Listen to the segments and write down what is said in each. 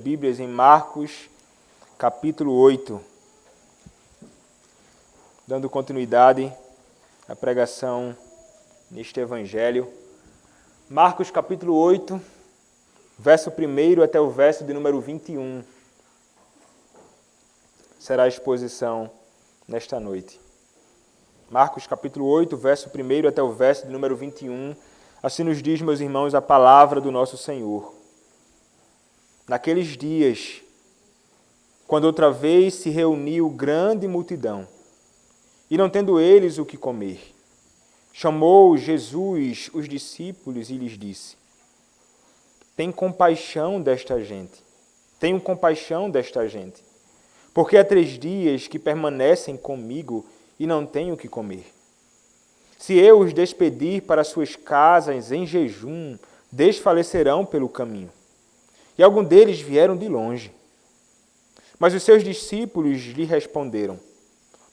Bíblias em Marcos, capítulo 8. Dando continuidade à pregação neste Evangelho. Marcos, capítulo 8, verso 1 até o verso de número 21. Será a exposição nesta noite. Marcos, capítulo 8, verso 1 até o verso de número 21. Assim nos diz, meus irmãos, a palavra do nosso Senhor. Naqueles dias, quando outra vez se reuniu grande multidão, e não tendo eles o que comer, chamou Jesus os discípulos e lhes disse: Tenham compaixão desta gente, porque há 3 dias que permanecem comigo e não têm o que comer. Se eu os despedir para suas casas em jejum, desfalecerão pelo caminho. E alguns deles vieram de longe. Mas os seus discípulos lhe responderam: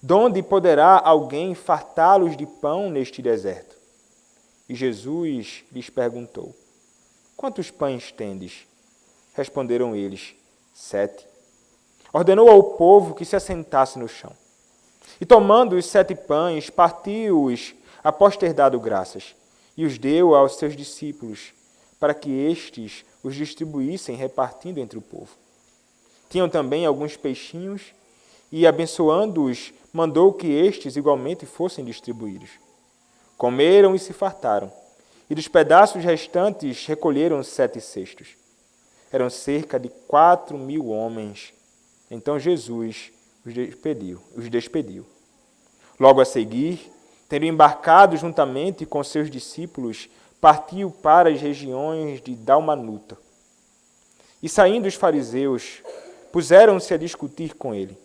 Donde poderá alguém fartá-los de pão neste deserto? E Jesus lhes perguntou: Quantos pães tendes? Responderam eles: 7. Ordenou ao povo que se assentasse no chão. E tomando os 7 pães, partiu-os após ter dado graças, e os deu aos seus discípulos, para que estes os distribuíssem, repartindo entre o povo. Tinham também alguns peixinhos, e, abençoando-os, mandou que estes igualmente fossem distribuídos. Comeram e se fartaram, e dos pedaços restantes recolheram 7 cestos. Eram cerca de 4.000 homens. Então Jesus os despediu. Logo a seguir, tendo embarcado juntamente com seus discípulos, partiu para as regiões de Dalmanuta. E saindo os fariseus, puseram-se a discutir com ele.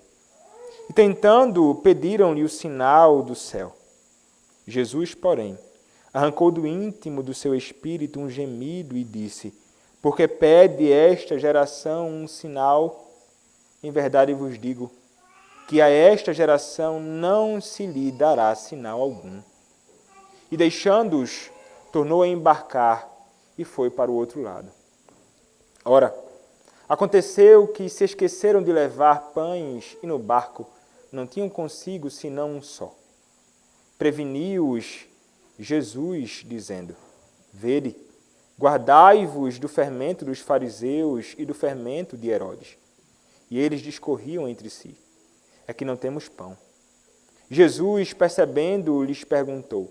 E tentando, pediram-lhe o sinal do céu. Jesus, porém, arrancou do íntimo do seu espírito um gemido e disse: Porque pede esta geração um sinal? Em verdade vos digo, que a esta geração não se lhe dará sinal algum. E deixando-os, tornou a embarcar e foi para o outro lado. Ora, aconteceu que se esqueceram de levar pães e no barco não tinham consigo senão um só. Preveniu-os Jesus, dizendo: Vede, guardai-vos do fermento dos fariseus e do fermento de Herodes. E eles discorriam entre si: É que não temos pão. Jesus, percebendo, lhes perguntou: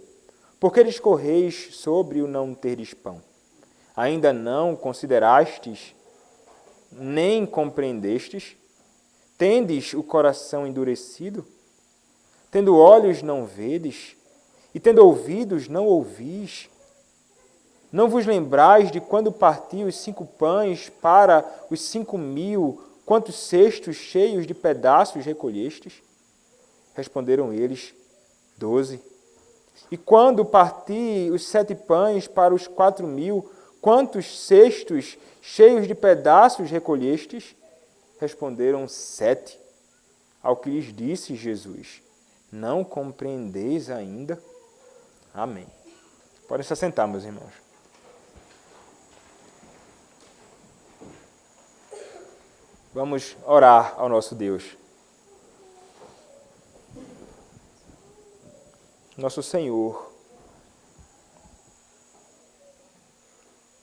Por que discorreis sobre o não teres pão? Ainda não considerastes, nem compreendestes? Tendes o coração endurecido? Tendo olhos, não vedes? E tendo ouvidos, não ouvis? Não vos lembrais de quando parti os 5 pães para os 5.000, quantos cestos cheios de pedaços recolhestes? Responderam eles: 12. E quando parti os 7 pães para os 4.000, quantos cestos cheios de pedaços recolhestes? Responderam: 7. Ao que lhes disse Jesus: Não compreendeis ainda? Amém. Podem se assentar, meus irmãos. Vamos orar ao nosso Deus. Nosso Senhor,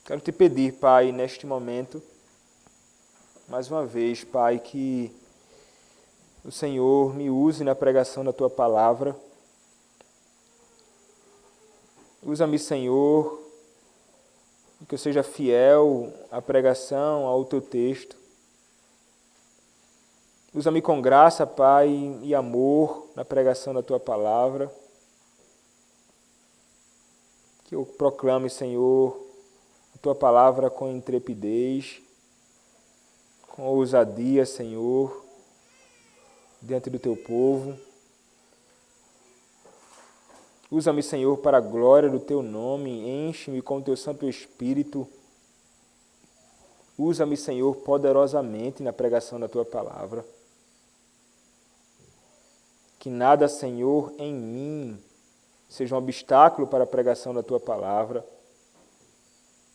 quero te pedir, Pai, neste momento, mais uma vez, Pai, que o Senhor me use na pregação da Tua Palavra. Usa-me, Senhor, que eu seja fiel à pregação, ao Teu texto. Usa-me com graça, Pai, e amor na pregação da Tua Palavra. Que eu proclame, Senhor, a Tua Palavra com intrepidez, com ousadia, Senhor, diante do Teu povo. Usa-me, Senhor, para a glória do Teu nome, enche-me com o Teu Santo Espírito. Usa-me, Senhor, poderosamente na pregação da Tua Palavra. Que nada, Senhor, em mim seja um obstáculo para a pregação da Tua Palavra.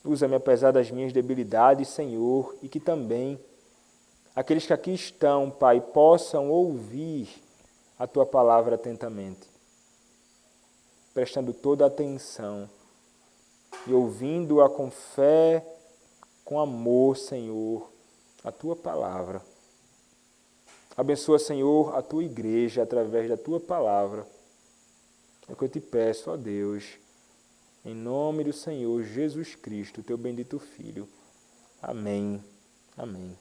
Usa-me apesar das minhas debilidades, Senhor, e que também aqueles que aqui estão, Pai, possam ouvir a Tua palavra atentamente, prestando toda a atenção e ouvindo-a com fé, com amor, Senhor, a Tua palavra. Abençoa, Senhor, a Tua igreja através da Tua palavra. É o que eu te peço, ó Deus, em nome do Senhor Jesus Cristo, Teu bendito Filho. Amém. Amém.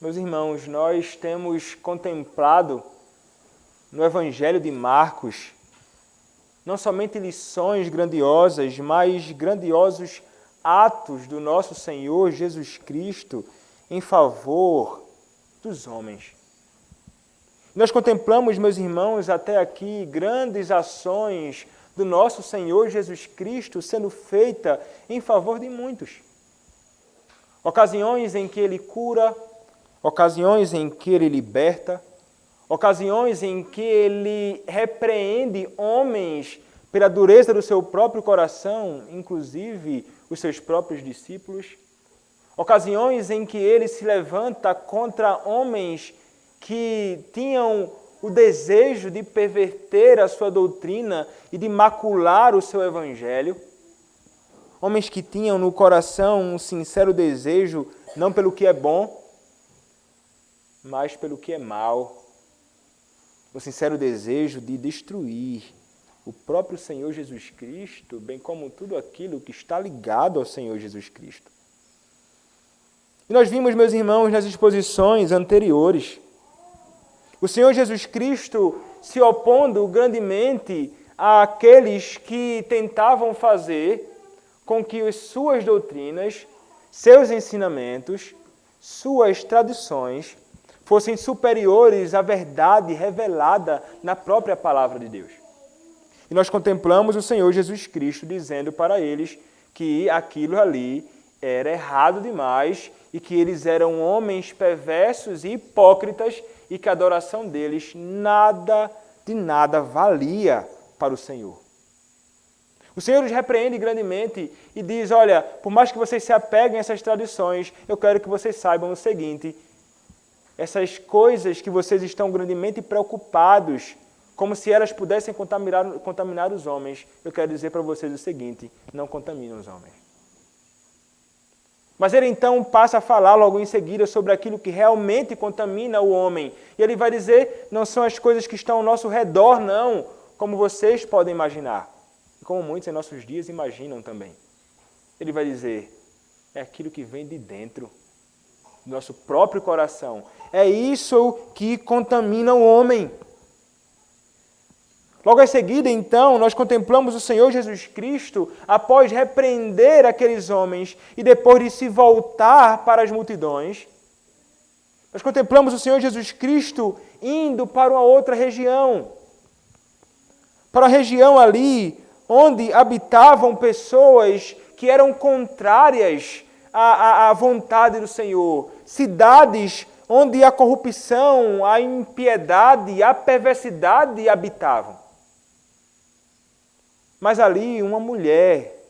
Meus irmãos, nós temos contemplado no Evangelho de Marcos não somente lições grandiosas, mas grandiosos atos do nosso Senhor Jesus Cristo em favor dos homens. Nós contemplamos, meus irmãos, até aqui grandes ações do nosso Senhor Jesus Cristo sendo feita em favor de muitos. Ocasiões em que Ele cura, ocasiões em que Ele liberta, ocasiões em que Ele repreende homens pela dureza do seu próprio coração, inclusive os seus próprios discípulos, ocasiões em que Ele se levanta contra homens que tinham o desejo de perverter a sua doutrina e de macular o seu evangelho. Homens que tinham no coração um sincero desejo, não pelo que é bom, mas pelo que é mal. O sincero desejo de destruir o próprio Senhor Jesus Cristo, bem como tudo aquilo que está ligado ao Senhor Jesus Cristo. E nós vimos, meus irmãos, nas exposições anteriores, o Senhor Jesus Cristo se opondo grandemente àqueles que tentavam fazer com que as suas doutrinas, seus ensinamentos, suas tradições fossem superiores à verdade revelada na própria palavra de Deus. E nós contemplamos o Senhor Jesus Cristo dizendo para eles que aquilo ali era errado demais e que eles eram homens perversos e hipócritas e que a adoração deles de nada valia para o Senhor. O Senhor os repreende grandemente e diz, olha, por mais que vocês se apeguem a essas tradições, eu quero que vocês saibam o seguinte, essas coisas que vocês estão grandemente preocupados, como se elas pudessem contaminar os homens, eu quero dizer para vocês o seguinte, não contaminam os homens. Mas ele então passa a falar logo em seguida sobre aquilo que realmente contamina o homem. E ele vai dizer, não são as coisas que estão ao nosso redor, não, como vocês podem imaginar. E como muitos em nossos dias imaginam também. Ele vai dizer, é aquilo que vem de dentro, do nosso próprio coração. É isso que contamina o homem. Logo em seguida, então, nós contemplamos o Senhor Jesus Cristo após repreender aqueles homens e depois de se voltar para as multidões. Nós contemplamos o Senhor Jesus Cristo indo para uma outra região. Para a região ali onde habitavam pessoas que eram contrárias à vontade do Senhor. Cidades onde a corrupção, a impiedade, a perversidade habitavam. Mas ali uma mulher,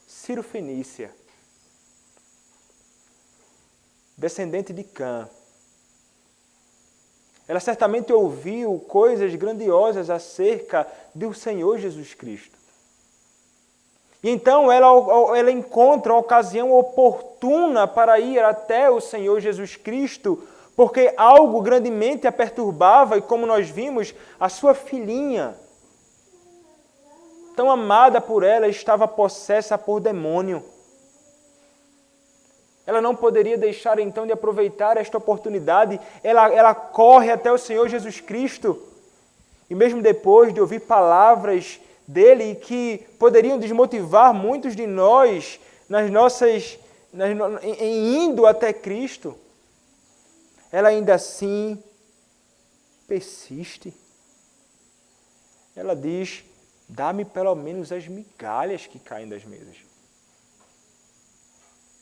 Cirofenícia, descendente de Cã, ela certamente ouviu coisas grandiosas acerca do Senhor Jesus Cristo. E então ela encontra uma ocasião oportuna para ir até o Senhor Jesus Cristo, porque algo grandemente a perturbava e, como nós vimos, a sua filhinha, tão amada por ela, estava possessa por demônio. Ela não poderia deixar então de aproveitar esta oportunidade. Ela corre até o Senhor Jesus Cristo. E mesmo depois de ouvir palavras dele que poderiam desmotivar muitos de nós em indo até Cristo, ela ainda assim persiste. Ela diz, dá-me pelo menos as migalhas que caem das mesas.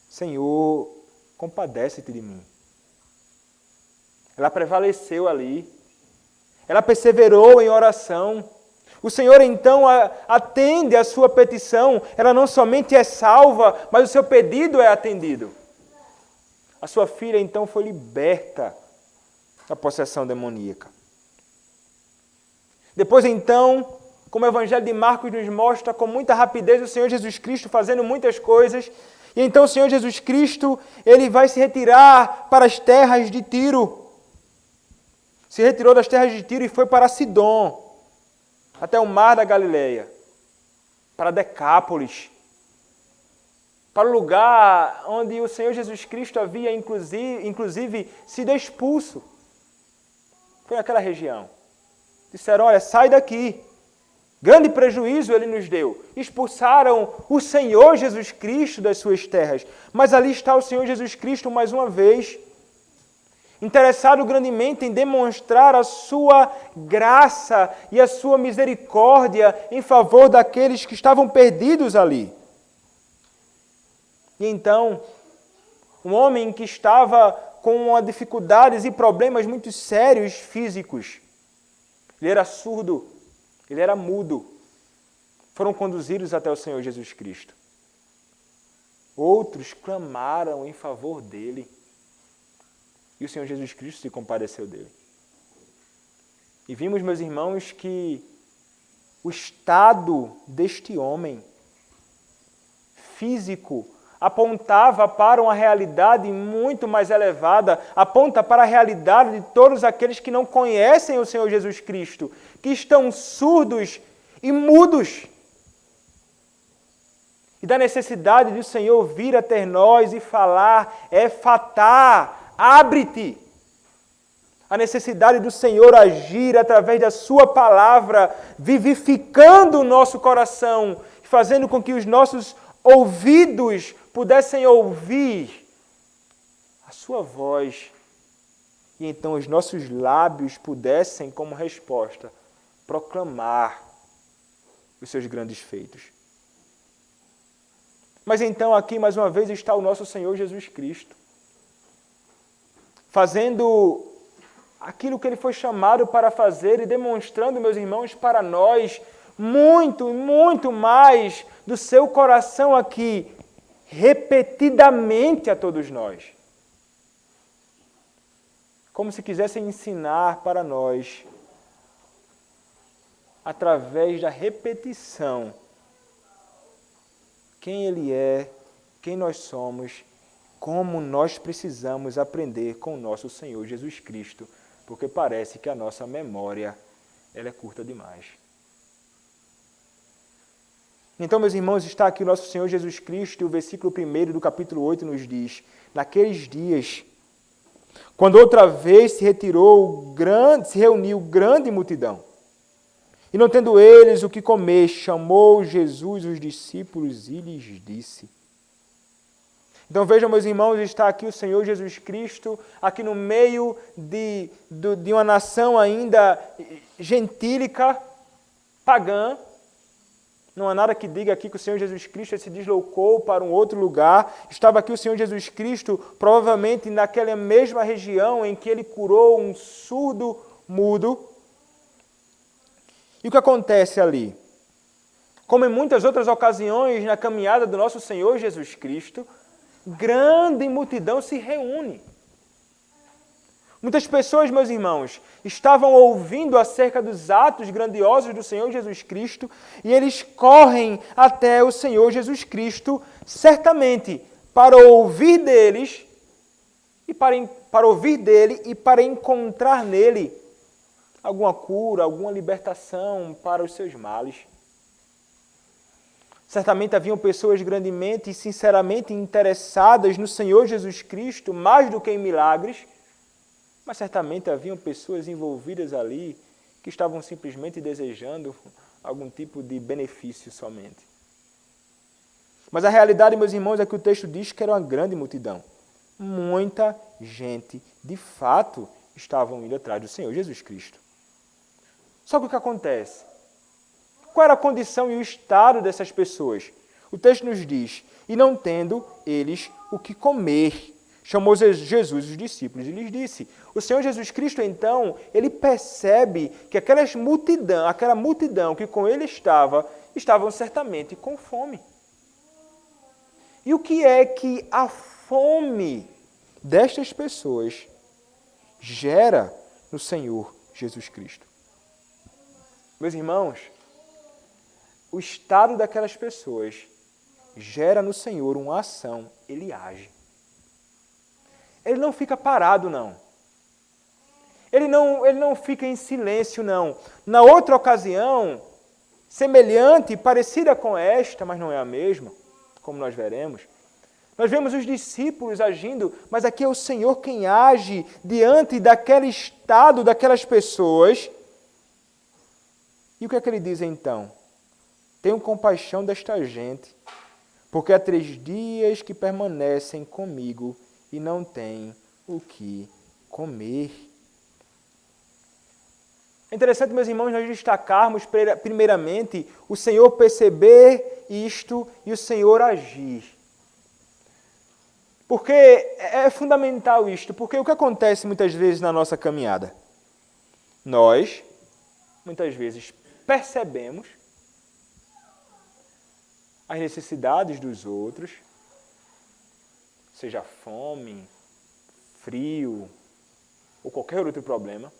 Senhor, compadece-te de mim. Ela prevaleceu ali. Ela perseverou em oração. O Senhor então atende a sua petição, ela não somente é salva, mas o seu pedido é atendido. A sua filha então foi liberta da possessão demoníaca. Depois então, como o Evangelho de Marcos nos mostra com muita rapidez, o Senhor Jesus Cristo fazendo muitas coisas, e então o Senhor Jesus Cristo, ele vai se retirar para as terras de Tiro. Se retirou das terras de Tiro e foi para Sidom, até o mar da Galileia, para Decápolis, para o lugar onde o Senhor Jesus Cristo havia inclusive sido expulso. Foi naquela região. Disseram, olha, sai daqui. Grande prejuízo ele nos deu. Expulsaram o Senhor Jesus Cristo das suas terras. Mas ali está o Senhor Jesus Cristo mais uma vez, interessado grandemente em demonstrar a sua graça e a sua misericórdia em favor daqueles que estavam perdidos ali. E então, um homem que estava com dificuldades e problemas muito sérios físicos, ele era surdo, ele era mudo, foram conduzidos até o Senhor Jesus Cristo. Outros clamaram em favor dele. E o Senhor Jesus Cristo se compadeceu dele. E vimos, meus irmãos, que o estado deste homem físico apontava para uma realidade muito mais elevada, aponta para a realidade de todos aqueles que não conhecem o Senhor Jesus Cristo, que estão surdos e mudos. E da necessidade do Senhor vir até nós e falar, efatá, abre-te. A necessidade do Senhor agir através da sua palavra, vivificando o nosso coração, fazendo com que os nossos ouvidos pudessem ouvir a sua voz e então os nossos lábios pudessem, como resposta, proclamar os seus grandes feitos. Mas então aqui mais uma vez está o nosso Senhor Jesus Cristo, fazendo aquilo que Ele foi chamado para fazer e demonstrando, meus irmãos, para nós muito, muito mais do seu coração aqui, repetidamente a todos nós. Como se quisesse ensinar para nós, através da repetição, quem Ele é, quem nós somos, como nós precisamos aprender com o nosso Senhor Jesus Cristo, porque parece que a nossa memória ela é curta demais. Então, meus irmãos, está aqui o nosso Senhor Jesus Cristo, e o versículo 1 do capítulo 8 nos diz, naqueles dias, quando outra vez se reuniu grande multidão, e não tendo eles o que comer, chamou Jesus os discípulos e lhes disse. Então vejam, meus irmãos, está aqui o Senhor Jesus Cristo, aqui no meio de uma nação ainda gentílica, pagã. Não há nada que diga aqui que o Senhor Jesus Cristo se deslocou para um outro lugar. Estava aqui o Senhor Jesus Cristo, provavelmente naquela mesma região em que Ele curou um surdo mudo. E o que acontece ali? Como em muitas outras ocasiões na caminhada do nosso Senhor Jesus Cristo, grande multidão se reúne. Muitas pessoas, meus irmãos, estavam ouvindo acerca dos atos grandiosos do Senhor Jesus Cristo e eles correm até o Senhor Jesus Cristo, certamente para ouvir deles e para ouvir dele e para encontrar nele alguma cura, alguma libertação para os seus males. Certamente haviam pessoas grandemente e sinceramente interessadas no Senhor Jesus Cristo, mais do que em milagres, mas certamente haviam pessoas envolvidas ali que estavam simplesmente desejando algum tipo de benefício somente. Mas a realidade, meus irmãos, é que o texto diz que era uma grande multidão. Muita gente, de fato, estavam indo atrás do Senhor Jesus Cristo. Só que o que acontece? Qual era a condição e o estado dessas pessoas? O texto nos diz, e não tendo eles o que comer. chamou Jesus os discípulos e lhes disse. O Senhor Jesus Cristo, então, ele percebe que aquela multidão que com ele estavam certamente com fome. E o que é que a fome destas pessoas gera no Senhor Jesus Cristo? Meus irmãos, o estado daquelas pessoas gera no Senhor uma ação, ele age. Ele não fica parado, não. Ele não fica em silêncio, não. Na outra ocasião, semelhante, parecida com esta, mas não é a mesma, como nós veremos, nós vemos os discípulos agindo, mas aqui é o Senhor quem age diante daquele estado, daquelas pessoas. E o que é que ele diz então? Tenho compaixão desta gente, porque há 3 dias que permanecem comigo e não têm o que comer. É interessante, meus irmãos, nós destacarmos primeiramente o Senhor perceber isto e o Senhor agir. Porque é fundamental isto, porque o que acontece muitas vezes na nossa caminhada? Nós, muitas vezes, percebemos as necessidades dos outros, seja fome, frio ou qualquer outro problema,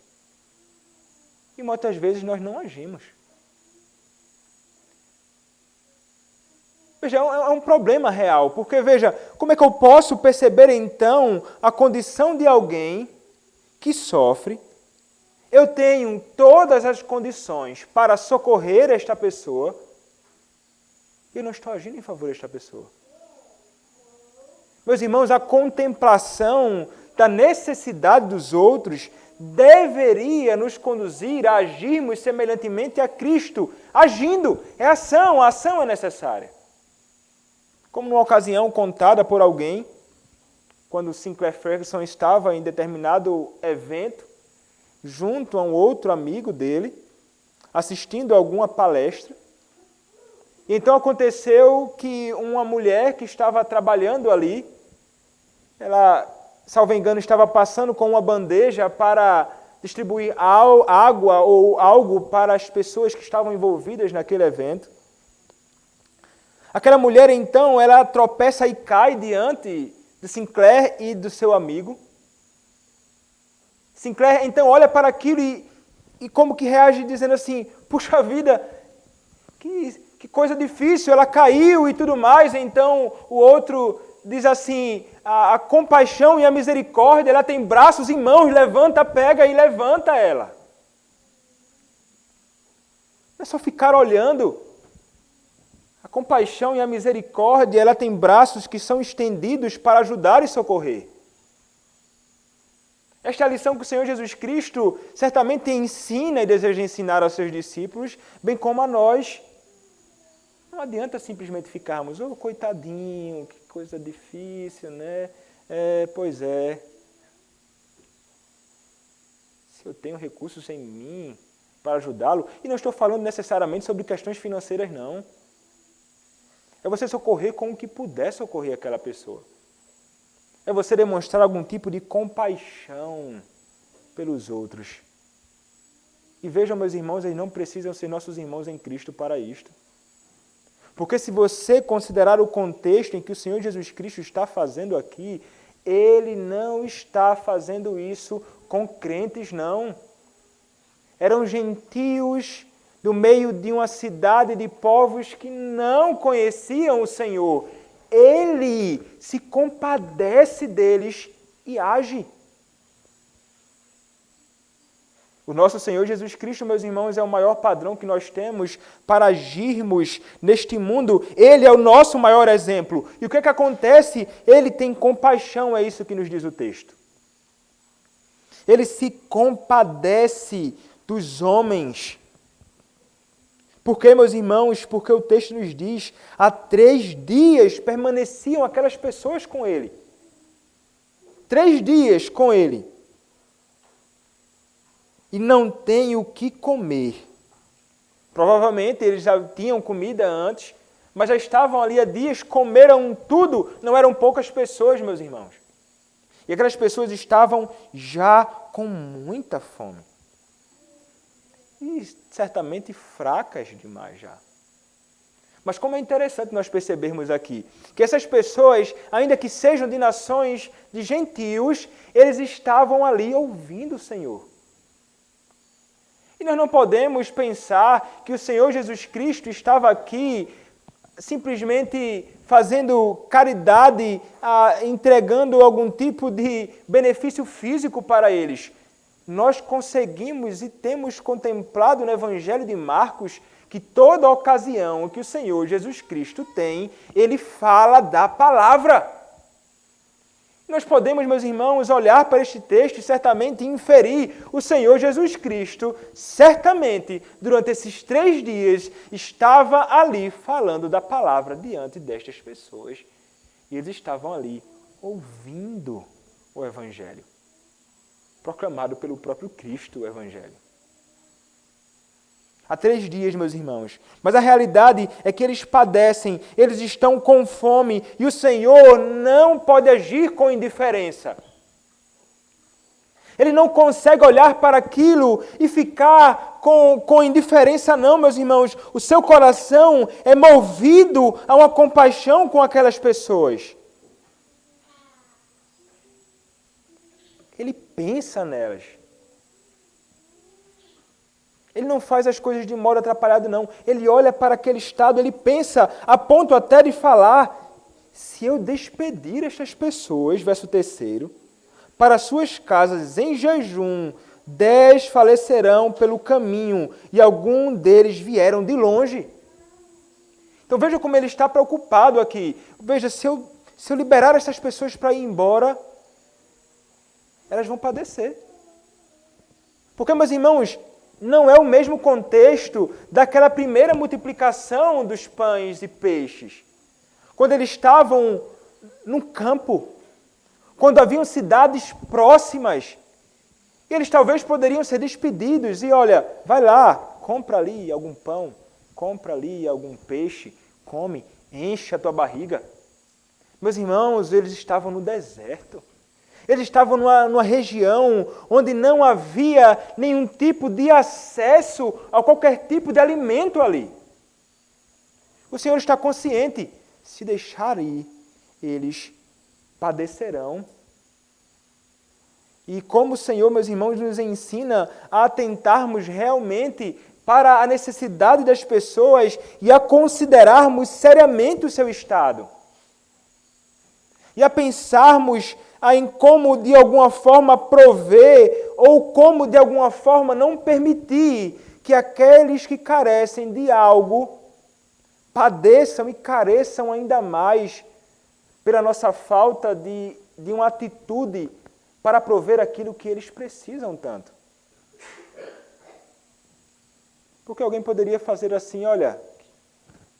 e muitas vezes nós não agimos. Veja, é um problema real, porque veja, como é que eu posso perceber então a condição de alguém que sofre? Eu tenho todas as condições para socorrer esta pessoa e eu não estou agindo em favor desta pessoa. Meus irmãos, a contemplação da necessidade dos outros deveria nos conduzir a agirmos semelhantemente a Cristo. Agindo, é ação, a ação é necessária. Como numa ocasião contada por alguém, quando Sinclair Ferguson estava em determinado evento, junto a um outro amigo dele, assistindo a alguma palestra. E então aconteceu que uma mulher que estava trabalhando ali, ela, salvo engano, estava passando com uma bandeja para distribuir água ou algo para as pessoas que estavam envolvidas naquele evento. Aquela mulher, então, ela tropeça e cai diante de Sinclair e do seu amigo. Sinclair, então, olha para aquilo e como que reage dizendo assim, puxa vida, que coisa difícil, ela caiu e tudo mais. Então, o outro diz assim, a compaixão e a misericórdia, ela tem braços e mãos, levanta, pega e levanta ela. Não é só ficar olhando. A compaixão e a misericórdia, ela tem braços que são estendidos para ajudar e socorrer. Esta é a lição que o Senhor Jesus Cristo certamente ensina e deseja ensinar aos seus discípulos, bem como a nós. Não adianta simplesmente ficarmos, coitadinho, que coisa difícil, né? Pois é. Se eu tenho recursos em mim para ajudá-lo, e não estou falando necessariamente sobre questões financeiras, não. É você socorrer com o que puder socorrer aquela pessoa. É você demonstrar algum tipo de compaixão pelos outros. E vejam, meus irmãos, eles não precisam ser nossos irmãos em Cristo para isto. Porque se você considerar o contexto em que o Senhor Jesus Cristo está fazendo aqui, Ele não está fazendo isso com crentes, não. Eram gentios do meio de uma cidade de povos que não conheciam o Senhor. Ele se compadece deles e age. O nosso Senhor Jesus Cristo, meus irmãos, é o maior padrão que nós temos para agirmos neste mundo. Ele é o nosso maior exemplo. E o que é que acontece? Ele tem compaixão, é isso que nos diz o texto. Ele se compadece dos homens. Por quê, meus irmãos? Porque o texto nos diz, há 3 dias permaneciam aquelas pessoas com ele. 3 dias com ele. E não têm o que comer. Provavelmente eles já tinham comida antes, mas já estavam ali há dias, comeram tudo. Não eram poucas pessoas, meus irmãos. E aquelas pessoas estavam já com muita fome. E certamente fracas demais já. Mas como é interessante nós percebermos aqui, que essas pessoas, ainda que sejam de nações de gentios, eles estavam ali ouvindo o Senhor. E nós não podemos pensar que o Senhor Jesus Cristo estava aqui simplesmente fazendo caridade, entregando algum tipo de benefício físico para eles. Nós conseguimos e temos contemplado no Evangelho de Marcos que toda ocasião que o Senhor Jesus Cristo tem, Ele fala da palavra. Nós podemos, meus irmãos, olhar para este texto e certamente inferir o Senhor Jesus Cristo, certamente, durante esses 3 dias, estava ali falando da palavra diante destas pessoas. E eles estavam ali ouvindo o Evangelho, proclamado pelo próprio Cristo, o Evangelho. Há 3 dias, meus irmãos. Mas a realidade é que eles padecem, eles estão com fome e o Senhor não pode agir com indiferença. Ele não consegue olhar para aquilo e ficar com indiferença, não, meus irmãos. O seu coração é movido a uma compaixão com aquelas pessoas. Ele pensa nelas. Ele não faz as coisas de modo atrapalhado, não. Ele olha para aquele estado, ele pensa, a ponto até de falar, se eu despedir estas pessoas, verso 3, para suas casas em jejum, 10 falecerão pelo caminho, e alguns deles vieram de longe. Então veja como ele está preocupado aqui. Veja, se eu liberar essas pessoas para ir embora, elas vão padecer. Porque, meus irmãos, não é o mesmo contexto daquela primeira multiplicação dos pães e peixes. Quando eles estavam no campo, quando haviam cidades próximas, e eles talvez poderiam ser despedidos e, olha, vai lá, compra ali algum pão, compra ali algum peixe, come, enche a tua barriga. Meus irmãos, eles estavam no deserto. Eles estavam numa região onde não havia nenhum tipo de acesso a qualquer tipo de alimento ali. O Senhor está consciente, se deixar ir, eles padecerão. E como o Senhor, meus irmãos, nos ensina a atentarmos realmente para a necessidade das pessoas e a considerarmos seriamente o seu estado. E a pensarmos em como de alguma forma prover ou como de alguma forma não permitir que aqueles que carecem de algo padeçam e careçam ainda mais pela nossa falta de uma atitude para prover aquilo que eles precisam tanto. Porque alguém poderia fazer assim, olha,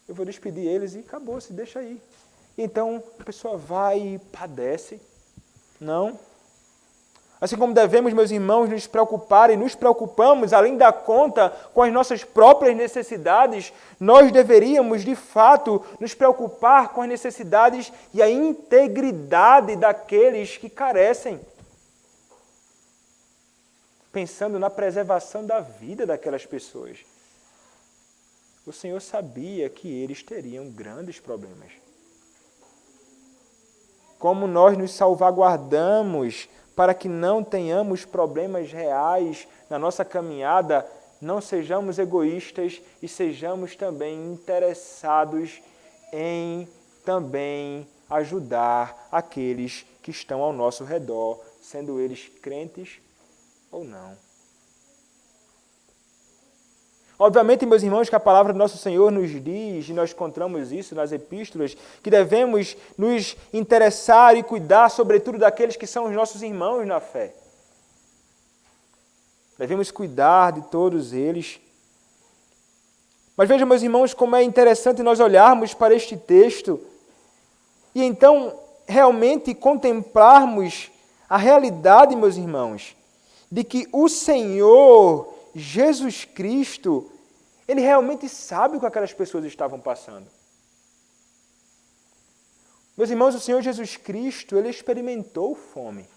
eu vou despedir eles e acabou, se deixa aí. Então a pessoa vai e padece. Não. Assim como devemos, meus irmãos, nos preocupar e nos preocupamos, além da conta, com as nossas próprias necessidades, nós deveríamos, de fato, nos preocupar com as necessidades e a integridade daqueles que carecem. Pensando na preservação da vida daquelas pessoas. O Senhor sabia que eles teriam grandes problemas. Como nós nos salvaguardamos para que não tenhamos problemas reais na nossa caminhada, não sejamos egoístas e sejamos também interessados em também ajudar aqueles que estão ao nosso redor, sendo eles crentes ou não. Obviamente, meus irmãos, que a palavra do nosso Senhor nos diz, e nós encontramos isso nas epístolas, que devemos nos interessar e cuidar, sobretudo, daqueles que são os nossos irmãos na fé. Devemos cuidar de todos eles. Mas vejam, meus irmãos, como é interessante nós olharmos para este texto e então realmente contemplarmos a realidade, meus irmãos, de que o Senhor Jesus Cristo, Ele realmente sabe o que aquelas pessoas estavam passando. Meus irmãos, o Senhor Jesus Cristo, Ele experimentou fome.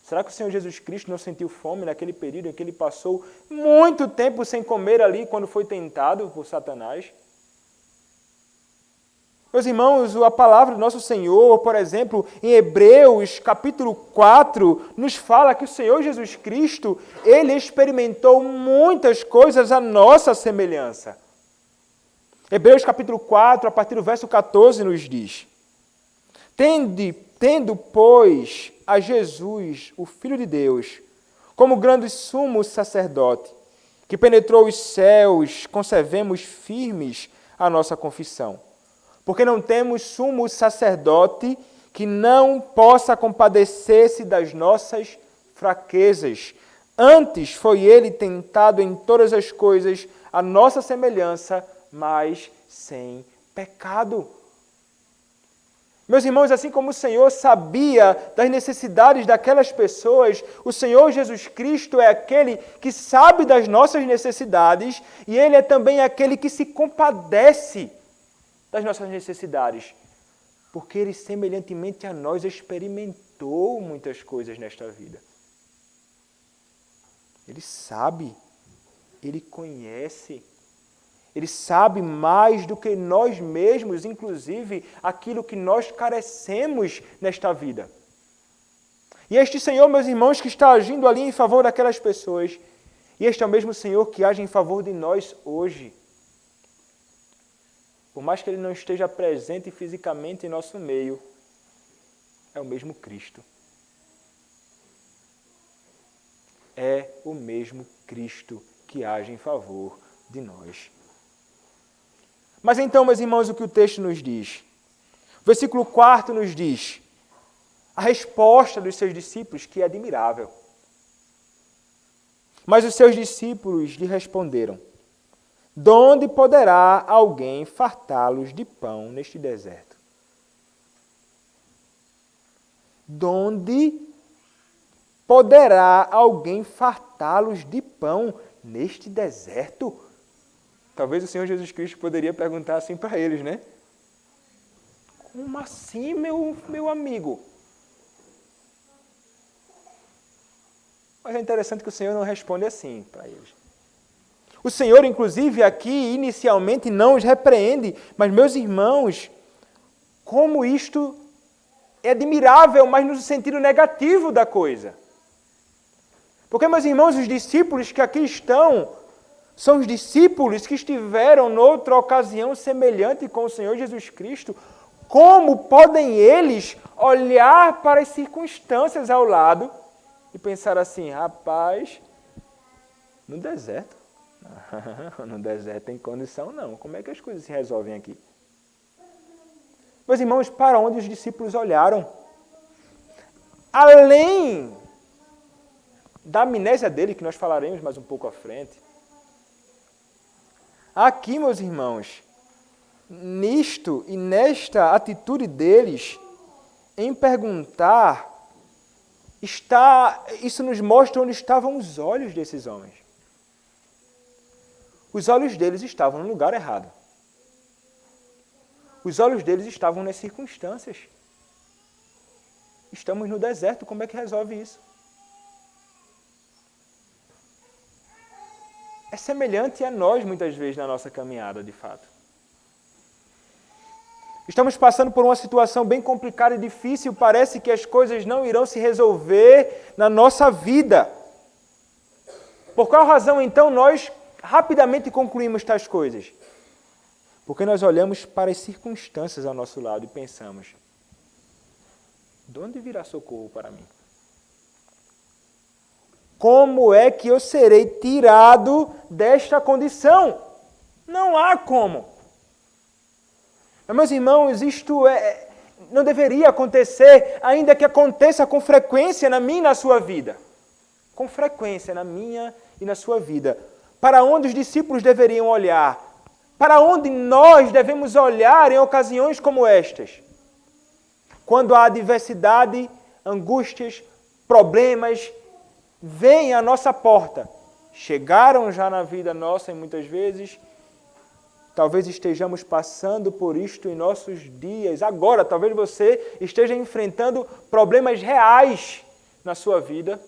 Será que o Senhor Jesus Cristo não sentiu fome naquele período em que ele passou muito tempo sem comer ali quando foi tentado por Satanás? Meus irmãos, a palavra do nosso Senhor, por exemplo, em Hebreus capítulo 4, nos fala que o Senhor Jesus Cristo, ele experimentou muitas coisas à nossa semelhança. Hebreus capítulo 4, a partir do verso 14, nos diz: Tendo, pois, a Jesus, o Filho de Deus, como grande sumo sacerdote, que penetrou os céus, conservemos firmes a nossa confissão. Porque não temos sumo sacerdote que não possa compadecer-se das nossas fraquezas. Antes foi ele tentado em todas as coisas, a nossa semelhança, mas sem pecado. Meus irmãos, assim como o Senhor sabia das necessidades daquelas pessoas, o Senhor Jesus Cristo é aquele que sabe das nossas necessidades e Ele é também aquele que se compadece das nossas necessidades, porque Ele, semelhantemente a nós, experimentou muitas coisas nesta vida. Ele sabe, Ele conhece, Ele sabe mais do que nós mesmos, inclusive aquilo que nós carecemos nesta vida. E este Senhor, meus irmãos, que está agindo ali em favor daquelas pessoas, e este é o mesmo Senhor que age em favor de nós hoje. Por mais que Ele não esteja presente fisicamente em nosso meio, é o mesmo Cristo. É o mesmo Cristo que age em favor de nós. Mas então, meus irmãos, o que o texto nos diz? O versículo 4 nos diz a resposta dos seus discípulos, que é admirável. Mas os seus discípulos lhe responderam: donde poderá alguém fartá-los de pão neste deserto? Donde poderá alguém fartá-los de pão neste deserto? Talvez o Senhor Jesus Cristo poderia perguntar assim para eles, né? Como assim, meu amigo? Mas é interessante que o Senhor não responde assim para eles. O Senhor, inclusive, aqui, inicialmente, não os repreende, mas, meus irmãos, como isto é admirável, mas no sentido negativo da coisa. Porque, meus irmãos, os discípulos que aqui estão, são os discípulos que estiveram noutra ocasião semelhante com o Senhor Jesus Cristo. Como podem eles olhar para as circunstâncias ao lado e pensar assim: rapaz, no deserto? No deserto tem condição não. Como é que as coisas se resolvem aqui? Meus irmãos, para onde os discípulos olharam? Além da amnésia dele, que nós falaremos mais um pouco à frente. Aqui, meus irmãos, nisto e nesta atitude deles, em perguntar, isso nos mostra onde estavam os olhos desses homens. Os olhos deles estavam no lugar errado. Os olhos deles estavam nas circunstâncias. Estamos no deserto, como é que resolve isso? É semelhante a nós, muitas vezes, na nossa caminhada, de fato. Estamos passando por uma situação bem complicada e difícil, parece que as coisas não irão se resolver na nossa vida. Por qual razão, então, nós rapidamente concluímos tais coisas? Porque nós olhamos para as circunstâncias ao nosso lado e pensamos: de onde virá socorro para mim? Como é que eu serei tirado desta condição? Não há como. Mas, meus irmãos, isto não deveria acontecer, ainda que aconteça com frequência na minha e na sua vida. Com frequência na minha e na sua vida. Para onde os discípulos deveriam olhar? Para onde nós devemos olhar em ocasiões como estas? Quando a adversidade, angústias, problemas vêm à nossa porta. Chegaram já na vida nossa e muitas vezes, talvez estejamos passando por isto em nossos dias. Agora, talvez você esteja enfrentando problemas reais na sua vida,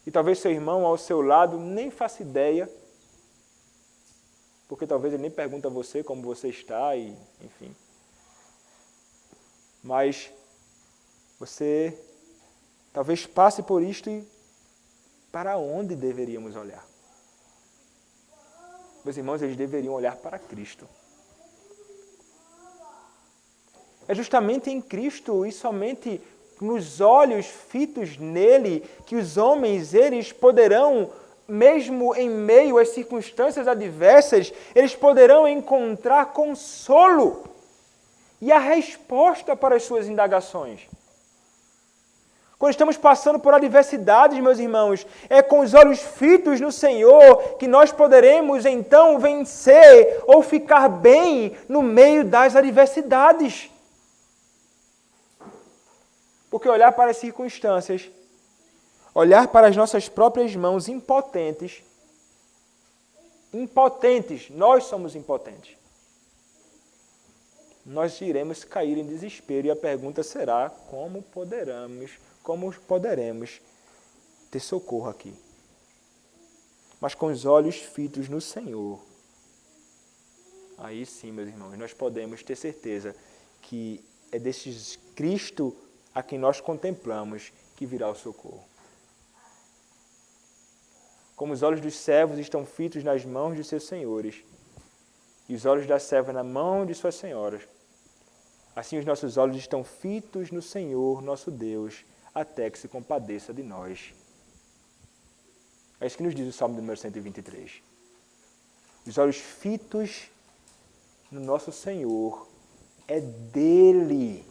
e talvez seu irmão ao seu lado nem faça ideia, porque talvez ele nem pergunta a você como você está, e enfim. Mas você talvez passe por isto e para onde deveríamos olhar? Meus irmãos, eles deveriam olhar para Cristo. É justamente em Cristo e somente nos olhos fitos nele que os homens, eles poderão, mesmo em meio às circunstâncias adversas, eles poderão encontrar consolo e a resposta para as suas indagações. Quando estamos passando por adversidades, meus irmãos, é com os olhos fitos no Senhor que nós poderemos então vencer ou ficar bem no meio das adversidades. Porque olhar para as circunstâncias, olhar para as nossas próprias mãos impotentes, nós somos impotentes. Nós iremos cair em desespero e a pergunta será: como poderemos ter socorro aqui? Mas com os olhos fitos no Senhor, aí sim, meus irmãos, nós podemos ter certeza que é desse Cristo a quem nós contemplamos que virá o socorro. Como os olhos dos servos estão fitos nas mãos de seus senhores, e os olhos das servas na mão de suas senhoras, assim os nossos olhos estão fitos no Senhor, nosso Deus, até que se compadeça de nós. É isso que nos diz o Salmo número 123. Os olhos fitos no nosso Senhor, é dele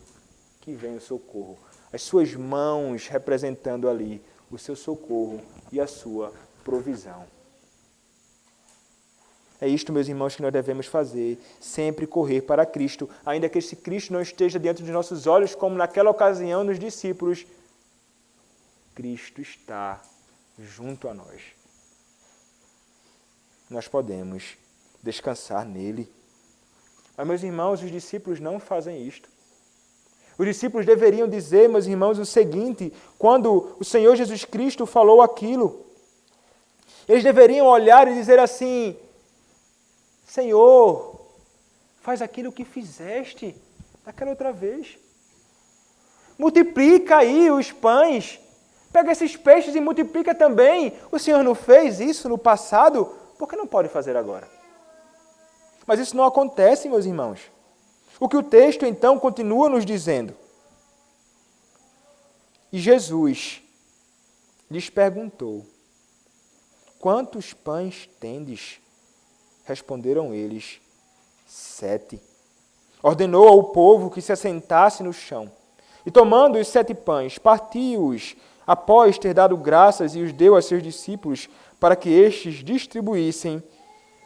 que vem o socorro. As suas mãos representando ali o seu socorro e a sua provisão. É isto, meus irmãos, que nós devemos fazer, sempre correr para Cristo, ainda que esse Cristo não esteja diante de nossos olhos, como naquela ocasião nos discípulos. Cristo está junto a nós. Nós podemos descansar nele. Mas, meus irmãos, os discípulos não fazem isto. Os discípulos deveriam dizer, meus irmãos, o seguinte, quando o Senhor Jesus Cristo falou aquilo. Eles deveriam olhar e dizer assim: Senhor, faz aquilo que fizeste naquela outra vez. Multiplica aí os pães. Pega esses peixes e multiplica também. O Senhor não fez isso no passado, por que não pode fazer agora? Mas isso não acontece, meus irmãos. O que o texto, então, continua nos dizendo. E Jesus lhes perguntou: quantos pães tendes? Responderam eles: 7. Ordenou ao povo que se assentasse no chão. E tomando os 7 pães, partiu-os, após ter dado graças, e os deu a seus discípulos, para que estes distribuíssem,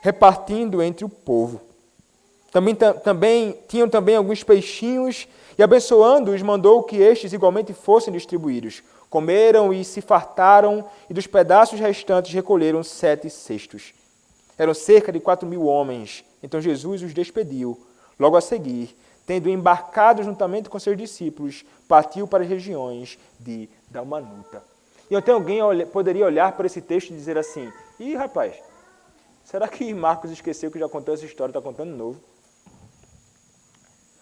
repartindo entre o povo. Tinham também alguns peixinhos, e abençoando-os, mandou que estes igualmente fossem distribuídos. Comeram e se fartaram, e dos pedaços restantes recolheram 7 cestos. Eram cerca de 4.000 homens. Então Jesus os despediu. Logo a seguir, tendo embarcado juntamente com seus discípulos, partiu para as regiões de Dalmanuta. E então alguém poderia olhar para esse texto e dizer assim: ih, rapaz, será que Marcos esqueceu que já contou essa história, está contando de novo?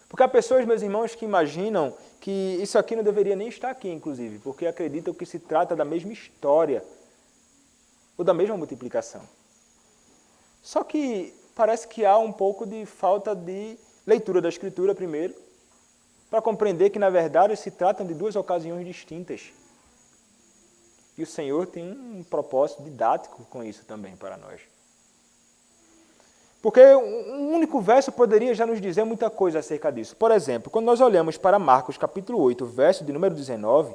Porque há pessoas, meus irmãos, que imaginam que isso aqui não deveria nem estar aqui, inclusive, porque acreditam que se trata da mesma história ou da mesma multiplicação. Só que parece que há um pouco de falta de leitura da Escritura primeiro, para compreender que, na verdade, se tratam de 2 ocasiões distintas. E o Senhor tem um propósito didático com isso também para nós. Porque um único verso poderia já nos dizer muita coisa acerca disso. Por exemplo, quando nós olhamos para Marcos capítulo 8, verso de número 19,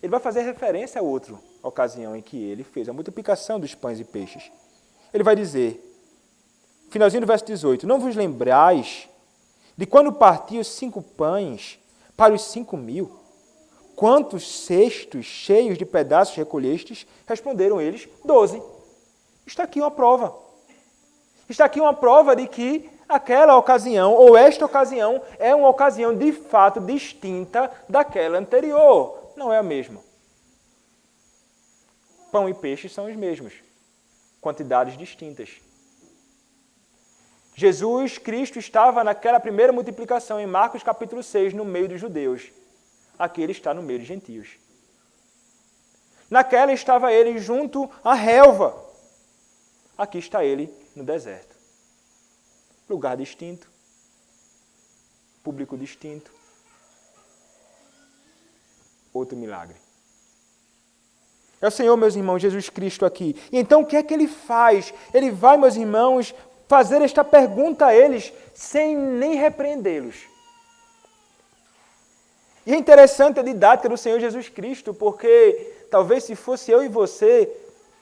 ele vai fazer referência a outra ocasião em que ele fez a multiplicação dos pães e peixes. Ele vai dizer, finalzinho do verso 18, não vos lembrais de quando partiu os 5 pães para os 5.000? Quantos cestos cheios de pedaços recolhestes? Responderam eles, 12. Está aqui uma prova. Está aqui uma prova de que aquela ocasião, ou esta ocasião, é uma ocasião de fato distinta daquela anterior. não é a mesma. Pão e peixe são os mesmos, quantidades distintas. Jesus Cristo estava naquela primeira multiplicação, em Marcos capítulo 6, no meio dos judeus. Aqui ele está no meio dos gentios. Naquela estava ele junto à relva. Aqui está ele no deserto. Lugar distinto, público distinto. Outro milagre. É o Senhor, meus irmãos, Jesus Cristo aqui. E então o que é que ele faz? Ele vai, meus irmãos, fazer esta pergunta a eles sem nem repreendê-los. E é interessante a didática do Senhor Jesus Cristo, porque talvez se fosse eu e você,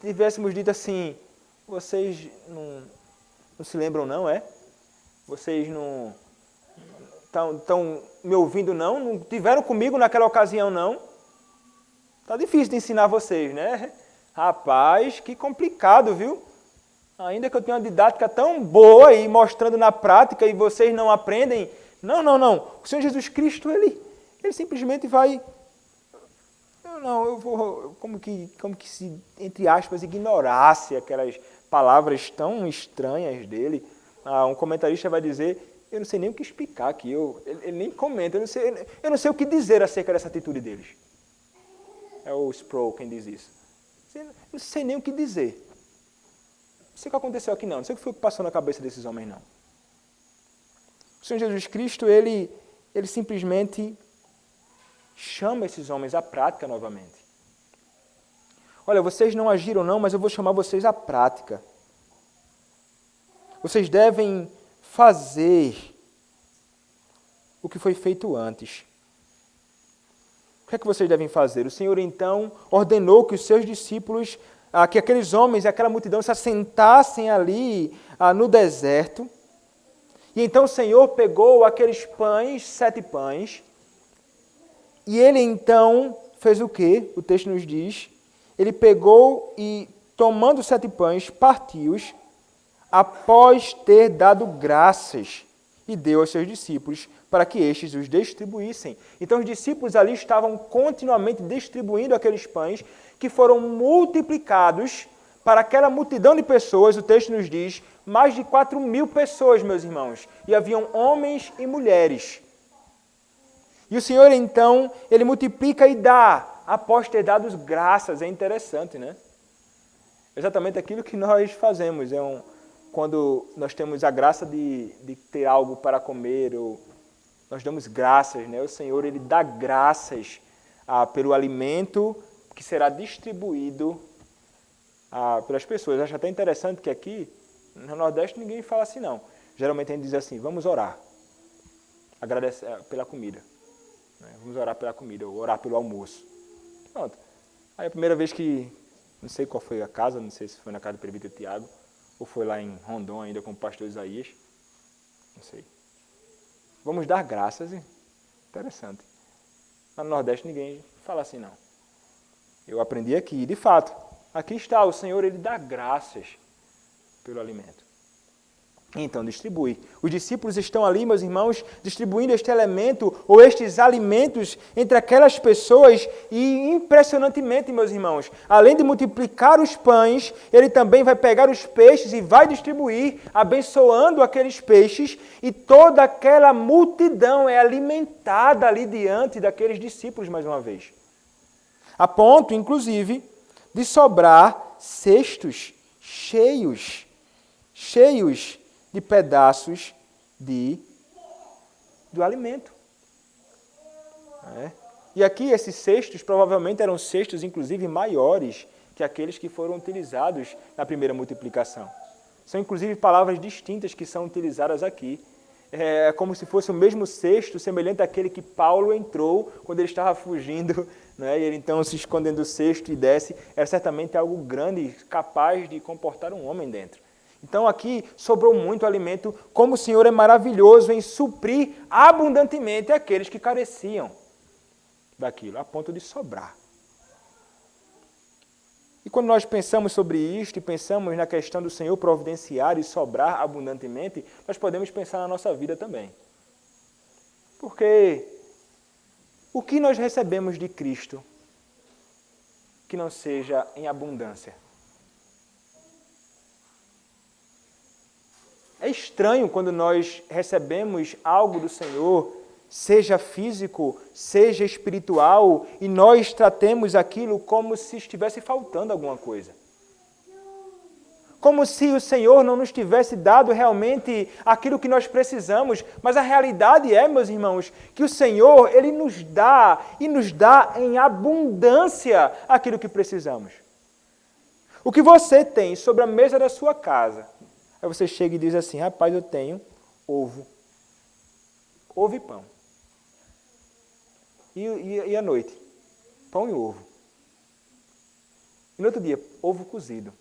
tivéssemos dito assim, vocês não se lembram não, é? Vocês não estão me ouvindo não? Não tiveram comigo naquela ocasião não? Está difícil de ensinar vocês, né? Rapaz, que complicado, viu? Ainda que eu tenha uma didática tão boa e mostrando na prática e vocês não aprendem. Não. O Senhor Jesus Cristo, ele simplesmente vai... Eu vou... Como que se, entre aspas, ignorasse aquelas palavras tão estranhas dele. Um comentarista vai dizer, eu não sei nem o que explicar aqui. Ele nem comenta, eu não sei o que dizer acerca dessa atitude deles. É o Sproul quem diz isso. Eu não sei nem o que dizer. Não sei o que aconteceu aqui não. Não sei o que foi que passou na cabeça desses homens não. O Senhor Jesus Cristo, ele simplesmente chama esses homens à prática novamente. Olha, vocês não agiram não, mas eu vou chamar vocês à prática. Vocês devem fazer o que foi feito antes. O que é que vocês devem fazer? O Senhor, então, ordenou que os seus discípulos, que aqueles homens e aquela multidão se assentassem ali no deserto. E então o Senhor pegou aqueles pães, 7 pães, e ele então fez o quê? O texto nos diz, ele pegou e, tomando os 7 pães, partiu-os, após ter dado graças, e deu aos seus discípulos, para que estes os distribuíssem. Então os discípulos ali estavam continuamente distribuindo aqueles pães que foram multiplicados para aquela multidão de pessoas. O texto nos diz, mais de 4.000 pessoas, meus irmãos, e haviam homens e mulheres. E o Senhor então, ele multiplica e dá, após ter dado graças. É interessante, né? Exatamente aquilo que nós fazemos. Quando nós temos a graça de ter algo para comer, ou nós damos graças, né? O Senhor, ele dá graças pelo alimento que será distribuído pelas pessoas. Eu acho até interessante que aqui, no Nordeste, ninguém fala assim, não. Geralmente a gente diz assim, vamos orar, agradecer pela comida. Vamos orar pela comida, ou orar pelo almoço. Pronto. Aí a primeira vez que, não sei qual foi a casa, não sei se foi na casa do presbítero Tiago, ou foi lá em Rondon ainda com o pastor Isaías, não sei. Vamos dar graças, interessante. Lá no Nordeste ninguém fala assim não. Eu aprendi aqui, de fato, aqui está, o Senhor, ele dá graças pelo alimento. Então distribui. Os discípulos estão ali, meus irmãos, distribuindo este elemento ou estes alimentos entre aquelas pessoas e impressionantemente, meus irmãos, além de multiplicar os pães, ele também vai pegar os peixes e vai distribuir, abençoando aqueles peixes, e toda aquela multidão é alimentada ali diante daqueles discípulos mais uma vez. A ponto, inclusive, de sobrar cestos cheios de pedaços do alimento. E aqui esses cestos provavelmente eram cestos, inclusive, maiores que aqueles que foram utilizados na primeira multiplicação. São, inclusive, palavras distintas que são utilizadas aqui. É como se fosse o mesmo cesto, semelhante àquele que Paulo entrou quando ele estava fugindo, né? E ele então se escondendo do cesto e desce. Era certamente algo grande, capaz de comportar um homem dentro. Então aqui sobrou muito alimento, como o Senhor é maravilhoso em suprir abundantemente aqueles que careciam daquilo, a ponto de sobrar. E quando nós pensamos sobre isto e pensamos na questão do Senhor providenciar e sobrar abundantemente, nós podemos pensar na nossa vida também. Porque O que nós recebemos de Cristo que não seja em abundância? É estranho quando nós recebemos algo do Senhor, seja físico, seja espiritual, e nós tratemos aquilo como se estivesse faltando alguma coisa. Como se o Senhor não nos tivesse dado realmente aquilo que nós precisamos. Mas a realidade é, meus irmãos, que o Senhor, Ele nos dá, e nos dá em abundância aquilo que precisamos. O que você tem sobre a mesa da sua casa, aí você chega e diz assim, rapaz, eu tenho ovo. Ovo e pão. E à noite? Pão e ovo. E no outro dia, ovo cozido.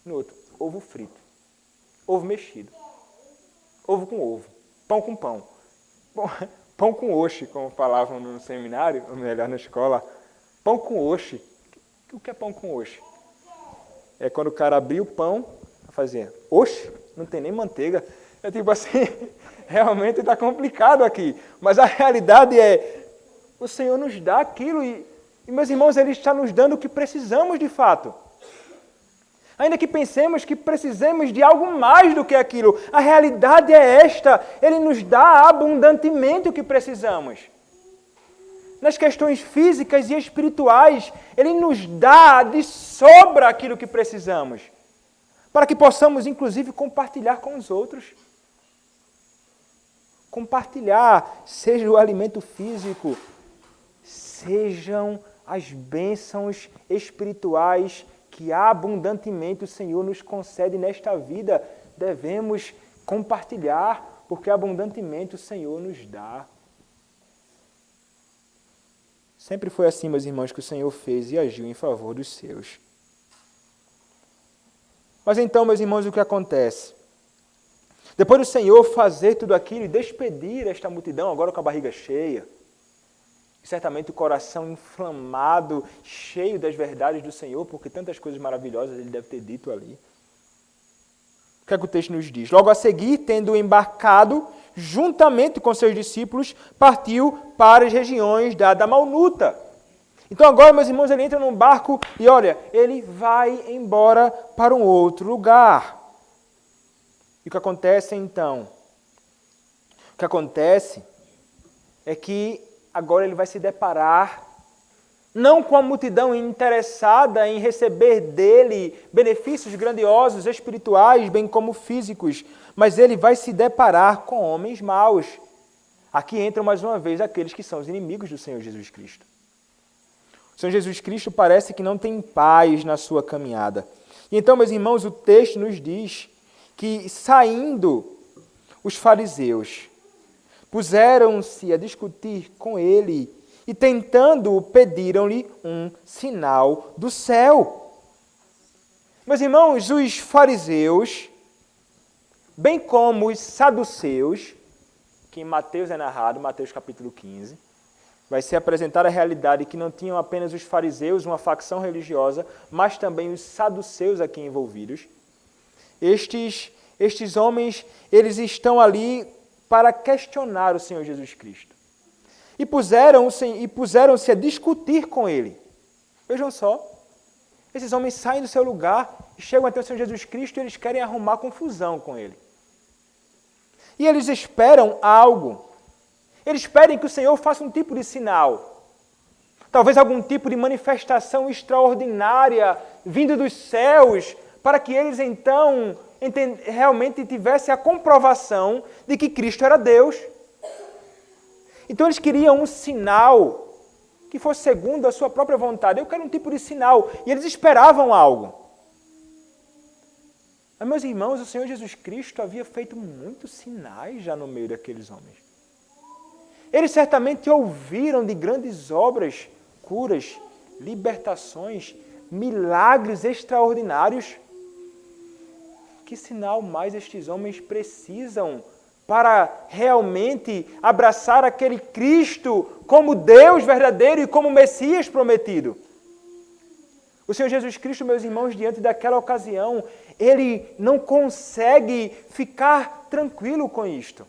No outro, ovo frito. Ovo mexido. Ovo com ovo. Pão com pão. Pão com oxe, como falavam no seminário, ou melhor, na escola. Pão com oxe. O que é pão com oxe? É quando o cara abria o pão, fazia, oxe, não tem nem manteiga. É tipo assim, realmente está complicado aqui. Mas a realidade é, o Senhor nos dá aquilo e meus irmãos, Ele está nos dando o que precisamos de fato. Ainda que pensemos que precisemos de algo mais do que aquilo, a realidade é esta, Ele nos dá abundantemente o que precisamos. Nas questões físicas e espirituais, Ele nos dá de sobra aquilo que precisamos, para que possamos, inclusive, compartilhar com os outros. Compartilhar, seja o alimento físico, sejam as bênçãos espirituais que abundantemente o Senhor nos concede nesta vida, devemos compartilhar, porque abundantemente o Senhor nos dá. Sempre foi assim, meus irmãos, que o Senhor fez e agiu em favor dos seus. Mas então, meus irmãos, o que acontece? Depois do Senhor fazer tudo aquilo e despedir esta multidão, agora com a barriga cheia, certamente o coração inflamado, cheio das verdades do Senhor, porque tantas coisas maravilhosas Ele deve ter dito ali. O que é que o texto nos diz? Logo a seguir, tendo embarcado, juntamente com seus discípulos, partiu para as regiões da Dalmanuta. Então agora, meus irmãos, ele entra num barco e olha, ele vai embora para um outro lugar. E o que acontece então? O que acontece é que agora ele vai se deparar não com a multidão interessada em receber dele benefícios grandiosos, espirituais, bem como físicos, mas ele vai se deparar com homens maus. Aqui entram mais uma vez aqueles que são os inimigos do Senhor Jesus Cristo. O Senhor Jesus Cristo parece que não tem paz na sua caminhada. E então, meus irmãos, o texto nos diz que, saindo os fariseus, puseram-se a discutir com ele e, tentando, pediram-lhe um sinal do céu. Meus irmãos, os fariseus, bem como os saduceus, que em Mateus é narrado, Mateus capítulo 15, vai ser apresentada a realidade que não tinham apenas os fariseus, uma facção religiosa, mas também os saduceus aqui envolvidos. Estes homens, eles estão ali para questionar o Senhor Jesus Cristo. E puseram-se a discutir com ele. Vejam só, esses homens saem do seu lugar e chegam até o Senhor Jesus Cristo e eles querem arrumar confusão com ele. E eles esperam algo. Eles pedem que o Senhor faça um tipo de sinal. Talvez algum tipo de manifestação extraordinária vindo dos céus, para que eles então realmente tivessem a comprovação de que Cristo era Deus. Então eles queriam um sinal que fosse segundo a sua própria vontade. Eu quero um tipo de sinal. E eles esperavam algo. Mas, meus irmãos, o Senhor Jesus Cristo havia feito muitos sinais já no meio daqueles homens. Eles certamente ouviram de grandes obras, curas, libertações, milagres extraordinários. Que sinal mais estes homens precisam para realmente abraçar aquele Cristo como Deus verdadeiro e como Messias prometido? O Senhor Jesus Cristo, meus irmãos, diante daquela ocasião, Ele não consegue ficar tranquilo com isto.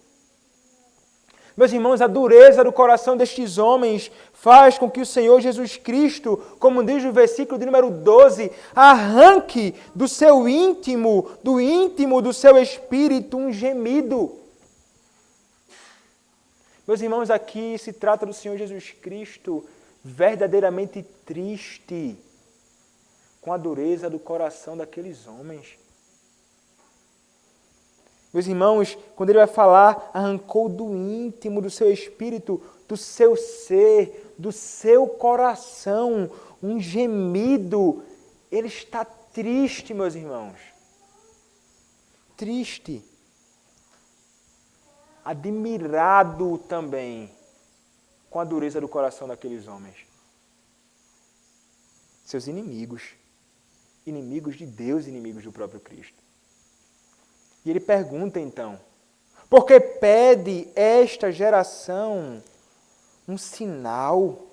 Meus irmãos, a dureza do coração destes homens faz com que o Senhor Jesus Cristo, como diz o versículo de número 12, arranque do seu íntimo, do seu espírito, um gemido. Meus irmãos, aqui se trata do Senhor Jesus Cristo verdadeiramente triste com a dureza do coração daqueles homens. Meus irmãos, quando ele vai falar, arrancou do íntimo do seu espírito, do seu ser, do seu coração, um gemido. Ele está triste, meus irmãos. Triste. Admirado também com a dureza do coração daqueles homens. Seus inimigos. Inimigos de Deus, inimigos do próprio Cristo. E ele pergunta então, por que pede esta geração um sinal?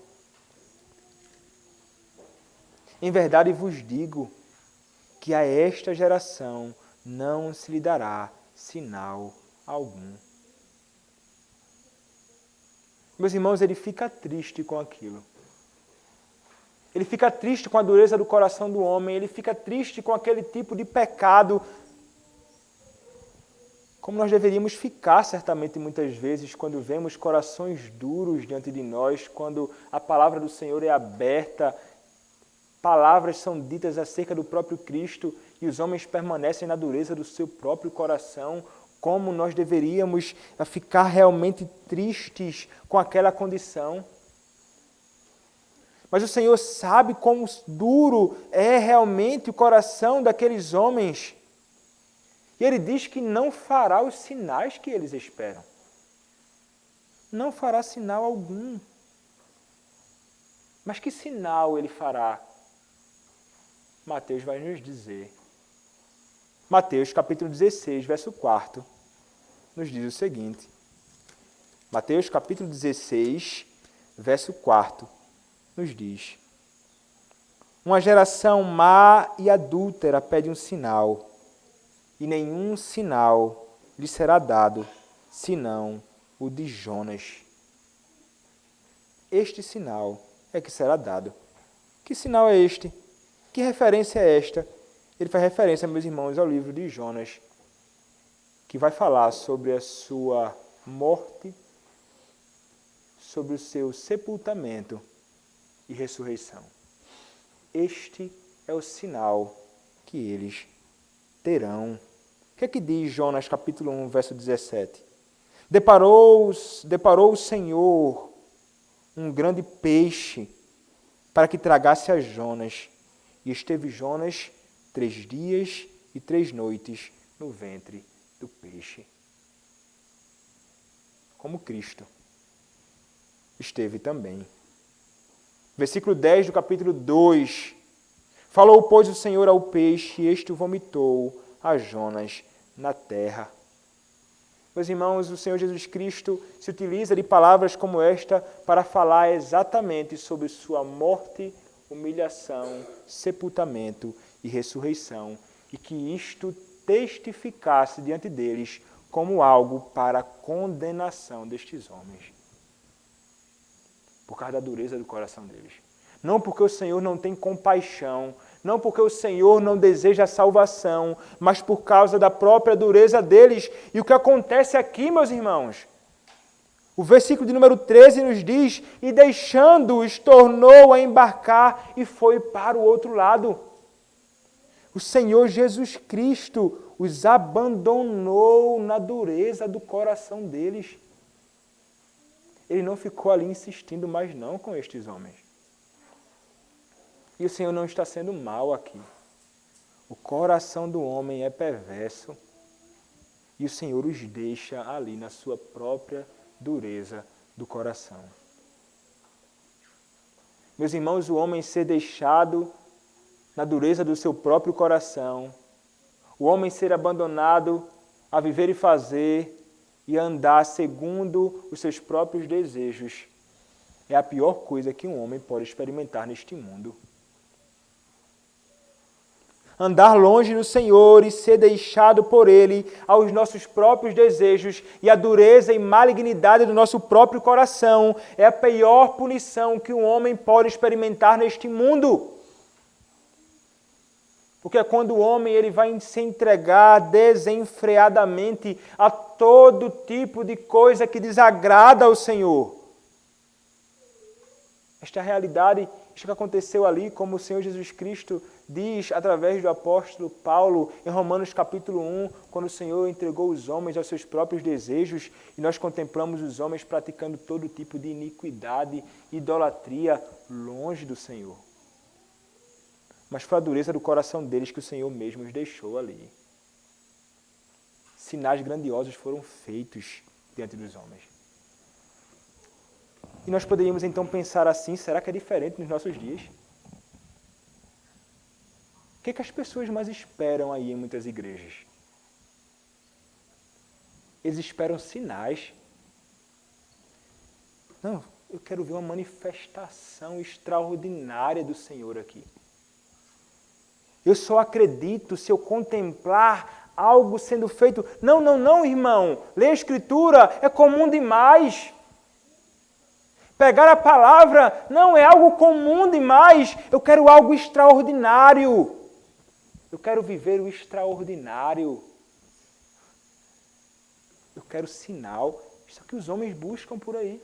Em verdade vos digo que a esta geração não se lhe dará sinal algum. Meus irmãos, ele fica triste com aquilo. Ele fica triste com a dureza do coração do homem, ele fica triste com aquele tipo de pecado, como nós deveríamos ficar certamente muitas vezes quando vemos corações duros diante de nós, quando a palavra do Senhor é aberta, palavras são ditas acerca do próprio Cristo e os homens permanecem na dureza do seu próprio coração, como nós deveríamos ficar realmente tristes com aquela condição. Mas o Senhor sabe como duro é realmente o coração daqueles homens. E ele diz que não fará os sinais que eles esperam. Não fará sinal algum. Mas que sinal ele fará? Mateus vai nos dizer. Mateus capítulo 16, verso 4, nos diz o seguinte. Mateus capítulo 16, verso 4, nos diz: uma geração má e adúltera pede um sinal, e nenhum sinal lhe será dado, senão o de Jonas. Este sinal é que será dado. Que sinal é este? Que referência é esta? Ele faz referência, meus irmãos, ao livro de Jonas, que vai falar sobre a sua morte, sobre o seu sepultamento e ressurreição. Este é o sinal que eles terão. O que é que diz Jonas capítulo 1, verso 17? Deparou o Senhor um grande peixe para que tragasse a Jonas. E esteve Jonas 3 dias e 3 noites no ventre do peixe. Como Cristo esteve também. Versículo 10 do capítulo 2. Falou, pois, o Senhor ao peixe, e este o vomitou a Jonas na terra. Meus irmãos, o Senhor Jesus Cristo se utiliza de palavras como esta para falar exatamente sobre sua morte, humilhação, sepultamento e ressurreição, e que isto testificasse diante deles como algo para a condenação destes homens. Por causa da dureza do coração deles. Não porque o Senhor não tem compaixão, não porque o Senhor não deseja a salvação, mas por causa da própria dureza deles. E o que acontece aqui, meus irmãos? O versículo de número 13 nos diz, e deixando-os, tornou a embarcar e foi para o outro lado. O Senhor Jesus Cristo os abandonou na dureza do coração deles. Ele não ficou ali insistindo mais não com estes homens. E o Senhor não está sendo mal aqui. O coração do homem é perverso e o Senhor os deixa ali na sua própria dureza do coração. Meus irmãos, o homem ser deixado na dureza do seu próprio coração, o homem ser abandonado a viver e fazer e andar segundo os seus próprios desejos, é a pior coisa que um homem pode experimentar neste mundo. andar longe do Senhor e ser deixado por Ele aos nossos próprios desejos e a dureza e malignidade do nosso próprio coração é a pior punição que um homem pode experimentar neste mundo. Porque é quando o homem ele vai se entregar desenfreadamente a todo tipo de coisa que desagrada ao Senhor. Esta é a realidade, isso que aconteceu ali, como o Senhor Jesus Cristo diz através do apóstolo Paulo em Romanos capítulo 1, quando o Senhor entregou os homens aos seus próprios desejos e nós contemplamos os homens praticando todo tipo de iniquidade, idolatria, longe do Senhor. Mas foi a dureza do coração deles que o Senhor mesmo os deixou ali. Sinais grandiosos foram feitos diante dos homens. E nós poderíamos então pensar assim, será que é diferente nos nossos dias? O que as pessoas mais esperam aí em muitas igrejas? Eles esperam sinais. Não, eu quero ver uma manifestação extraordinária do Senhor aqui. Eu só acredito se eu contemplar algo sendo feito. Não, irmão. Ler a Escritura é comum demais. Pegar a palavra não é algo comum demais. Eu quero algo extraordinário. Eu quero viver o extraordinário. Eu quero sinal. Isso é o que os homens buscam por aí.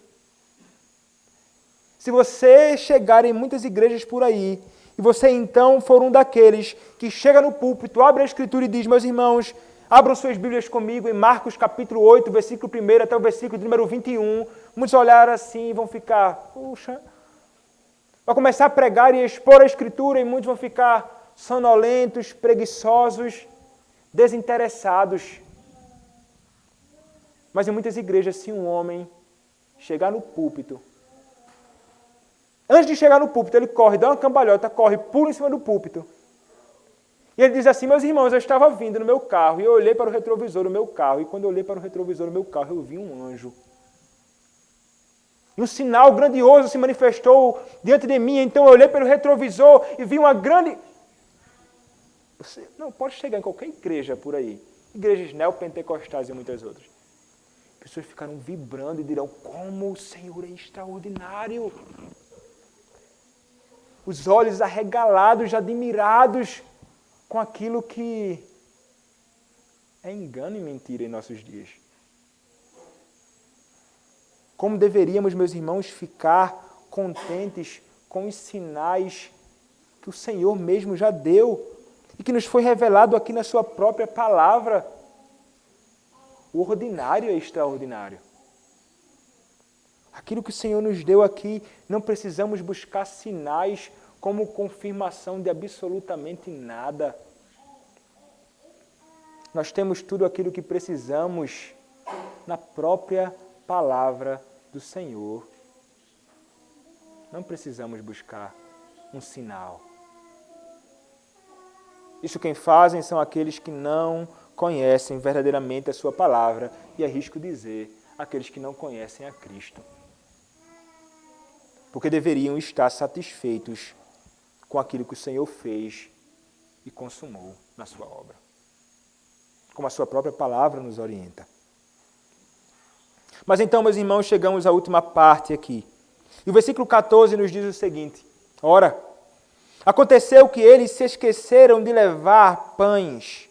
Se você chegar em muitas igrejas por aí, e você então for um daqueles que chega no púlpito, abre a Escritura e diz, meus irmãos, abram suas Bíblias comigo em Marcos capítulo 8, versículo 1 até o versículo de número 21. Muitos olharam assim e vão ficar, puxa. Vai começar a pregar e expor a Escritura e muitos vão ficar sonolentos, preguiçosos, desinteressados. Mas em muitas igrejas, se um homem chegar no púlpito, antes de chegar no púlpito, ele corre, dá uma cambalhota, corre, pula em cima do púlpito. E ele diz assim, meus irmãos, eu estava vindo no meu carro e eu olhei para o retrovisor do meu carro. E quando eu olhei para o retrovisor do meu carro, eu vi um anjo. E um sinal grandioso se manifestou diante de mim. Então eu olhei pelo retrovisor e vi uma grande... Você não pode chegar em qualquer igreja por aí. Igrejas neopentecostais e muitas outras. Pessoas ficaram vibrando e dirão, como o Senhor é extraordinário. Os olhos arregalados, admirados com aquilo que é engano e mentira em nossos dias. Como deveríamos, meus irmãos, ficar contentes com os sinais que o Senhor mesmo já deu e que nos foi revelado aqui na sua própria palavra. O ordinário é extraordinário. Aquilo que o Senhor nos deu aqui, não precisamos buscar sinais como confirmação de absolutamente nada. Nós temos tudo aquilo que precisamos na própria palavra do Senhor. Não precisamos buscar um sinal. Isso quem fazem são aqueles que não conhecem verdadeiramente a sua palavra e arrisco dizer, aqueles que não conhecem a Cristo. Porque deveriam estar satisfeitos com aquilo que o Senhor fez e consumou na sua obra. Como a sua própria palavra nos orienta. Mas então, meus irmãos, chegamos à última parte aqui. E o versículo 14 nos diz o seguinte, ora, aconteceu que eles se esqueceram de levar pães,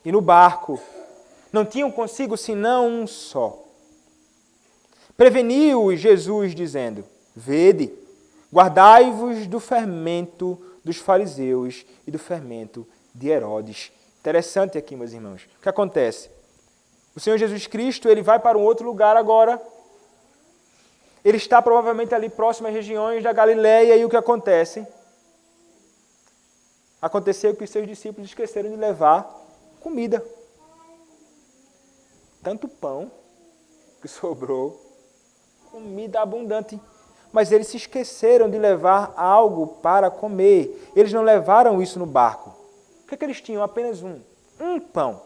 e no barco não tinham consigo senão um só. Preveniu-os Jesus, dizendo, vede, guardai-vos do fermento dos fariseus e do fermento de Herodes. Interessante aqui, meus irmãos. O que acontece? O Senhor Jesus Cristo, ele vai para um outro lugar agora. Ele está provavelmente ali próximo às regiões da Galileia e o que acontece? Aconteceu que os seus discípulos esqueceram de levar comida. Tanto pão que sobrou, comida abundante. Mas eles se esqueceram de levar algo para comer. Eles não levaram isso no barco. O que eles tinham? Apenas um pão.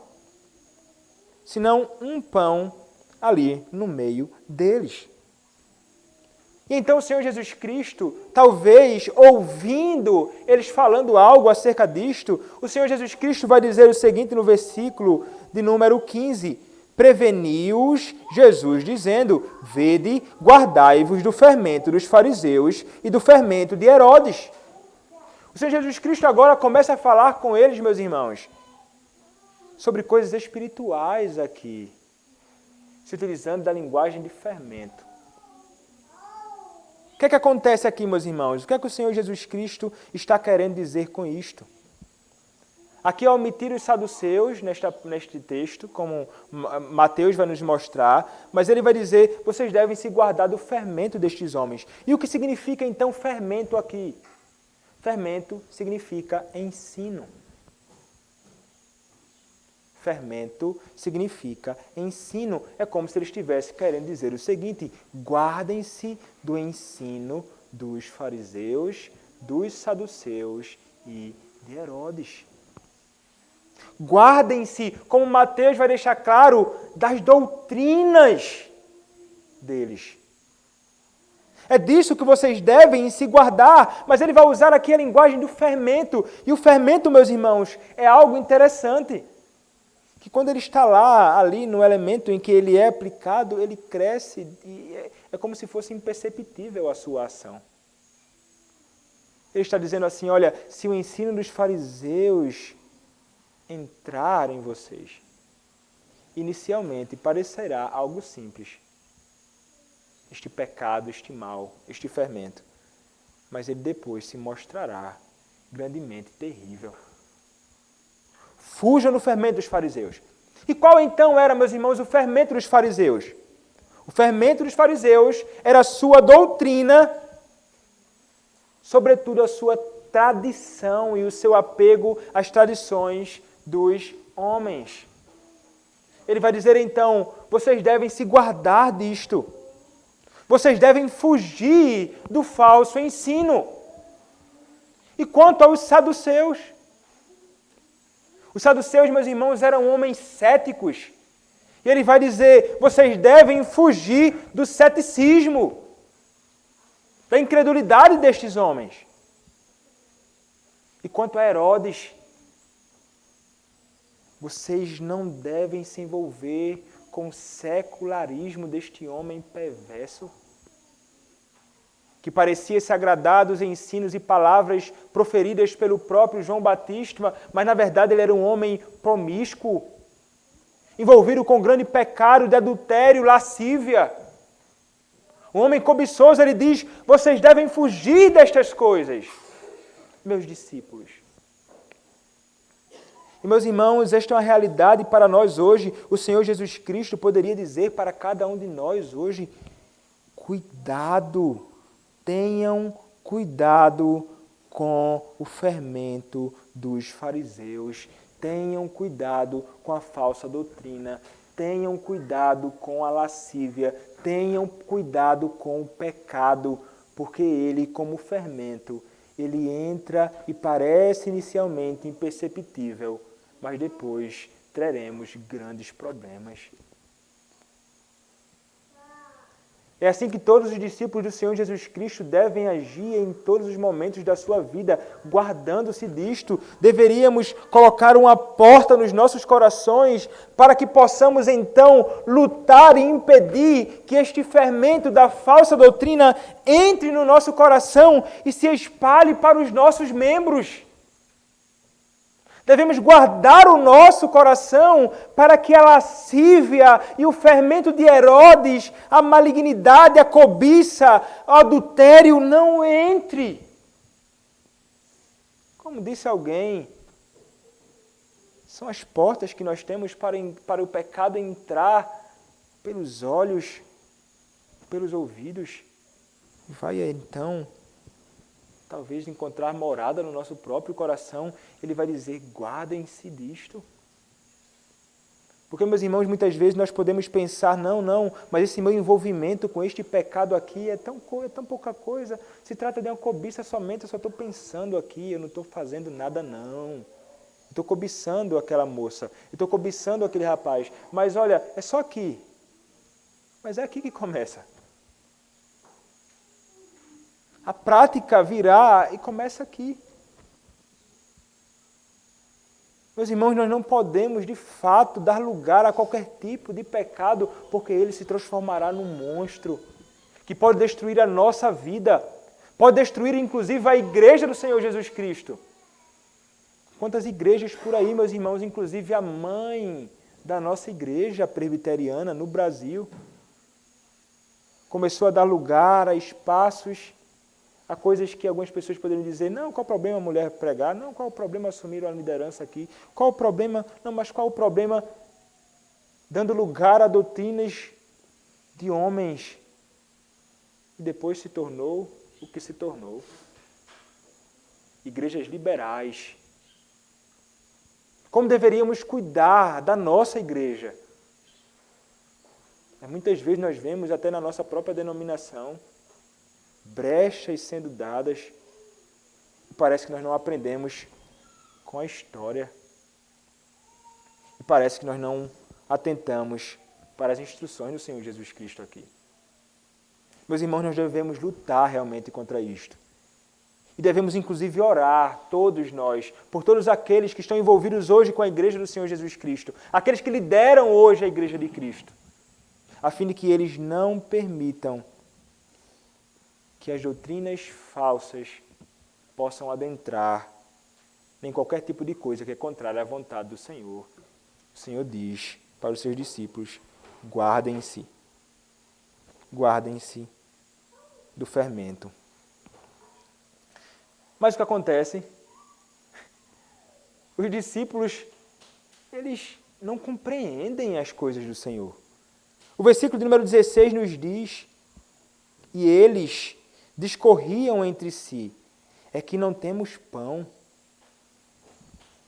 Senão um pão ali no meio deles. E então o Senhor Jesus Cristo, talvez ouvindo eles falando algo acerca disto, o Senhor Jesus Cristo vai dizer o seguinte no versículo de número 15: preveniu-os Jesus, dizendo: vede, guardai-vos do fermento dos fariseus e do fermento de Herodes. O Senhor Jesus Cristo agora começa a falar com eles, meus irmãos, sobre coisas espirituais aqui, se utilizando da linguagem de fermento. O que é que acontece aqui, meus irmãos? O que é que o Senhor Jesus Cristo está querendo dizer com isto? Aqui, ao omitir os saduceus neste texto, como Mateus vai nos mostrar, mas ele vai dizer, vocês devem se guardar do fermento destes homens. E o que significa, então, fermento aqui? Fermento significa ensino. Fermento significa ensino. É como se ele estivesse querendo dizer o seguinte: guardem-se do ensino dos fariseus, dos saduceus e de Herodes. Guardem-se, como Mateus vai deixar claro, das doutrinas deles. É disso que vocês devem se guardar, mas ele vai usar aqui a linguagem do fermento. E o fermento, meus irmãos, é algo interessante. Que quando ele está lá, ali no elemento em que ele é aplicado, ele cresce e é como se fosse imperceptível a sua ação. Ele está dizendo assim, olha, se o ensino dos fariseus entrar em vocês, inicialmente parecerá algo simples. Este pecado, este mal, este fermento. Mas ele depois se mostrará grandemente terrível. Fujam do fermento dos fariseus. E qual então era, meus irmãos, o fermento dos fariseus? O fermento dos fariseus era a sua doutrina, sobretudo a sua tradição e o seu apego às tradições dos homens. Ele vai dizer então, vocês devem se guardar disto. Vocês devem fugir do falso ensino. E quanto aos saduceus? Os saduceus, meus irmãos, eram homens céticos. E ele vai dizer, vocês devem fugir do ceticismo, da incredulidade destes homens. E quanto a Herodes, vocês não devem se envolver com o secularismo deste homem perverso, que parecia se agradar dos ensinos e palavras proferidas pelo próprio João Batista, mas na verdade ele era um homem promíscuo, envolvido com grande pecado de adultério, lascívia. Um homem cobiçoso, ele diz, vocês devem fugir destas coisas, meus discípulos. E, meus irmãos, esta é uma realidade para nós hoje. O Senhor Jesus Cristo poderia dizer para cada um de nós hoje, cuidado, tenham cuidado com o fermento dos fariseus, tenham cuidado com a falsa doutrina, tenham cuidado com a lascívia, tenham cuidado com o pecado, porque ele, como fermento, ele entra e parece inicialmente imperceptível, mas depois teremos grandes problemas. É assim que todos os discípulos do Senhor Jesus Cristo devem agir em todos os momentos da sua vida, guardando-se disto. Deveríamos colocar uma porta nos nossos corações para que possamos então lutar e impedir que este fermento da falsa doutrina entre no nosso coração e se espalhe para os nossos membros. Devemos guardar o nosso coração para que a lascívia e o fermento de Herodes, a malignidade, a cobiça, o adultério não entre. Como disse alguém, são as portas que nós temos para o pecado entrar pelos olhos, pelos ouvidos. Vai então, talvez encontrar morada no nosso próprio coração. Ele vai dizer, guardem-se disto. Porque, meus irmãos, muitas vezes nós podemos pensar, não, mas esse meu envolvimento com este pecado aqui é tão pouca coisa, se trata de uma cobiça somente, eu só estou pensando aqui, eu não estou fazendo nada não. Estou cobiçando aquela moça, estou cobiçando aquele rapaz, mas olha, é só aqui. Mas é aqui que começa. A prática virá e começa aqui. Meus irmãos, nós não podemos, de fato, dar lugar a qualquer tipo de pecado, porque ele se transformará num monstro que pode destruir a nossa vida, pode destruir, inclusive, a igreja do Senhor Jesus Cristo. Quantas igrejas por aí, meus irmãos, inclusive a mãe da nossa igreja presbiteriana no Brasil, começou a dar lugar a espaços, a coisas que algumas pessoas poderiam dizer, não, qual o problema a mulher pregar? Não, qual o problema assumir a liderança aqui? Qual o problema? Não, mas qual o problema dando lugar a doutrinas de homens? E depois se tornou o que se tornou. Igrejas liberais. Como deveríamos cuidar da nossa igreja? Muitas vezes nós vemos, até na nossa própria denominação, brechas sendo dadas, e parece que nós não aprendemos com a história. E parece que nós não atentamos para as instruções do Senhor Jesus Cristo aqui. Meus irmãos, nós devemos lutar realmente contra isto. E devemos, inclusive, orar, todos nós, por todos aqueles que estão envolvidos hoje com a igreja do Senhor Jesus Cristo, aqueles que lideram hoje a igreja de Cristo, a fim de que eles não permitam que as doutrinas falsas possam adentrar em qualquer tipo de coisa que é contrária à vontade do Senhor. O Senhor diz para os seus discípulos, guardem-se do fermento. Mas o que acontece? Os discípulos, eles não compreendem as coisas do Senhor. O versículo de número 16 nos diz, e eles discorriam entre si, é que não temos pão.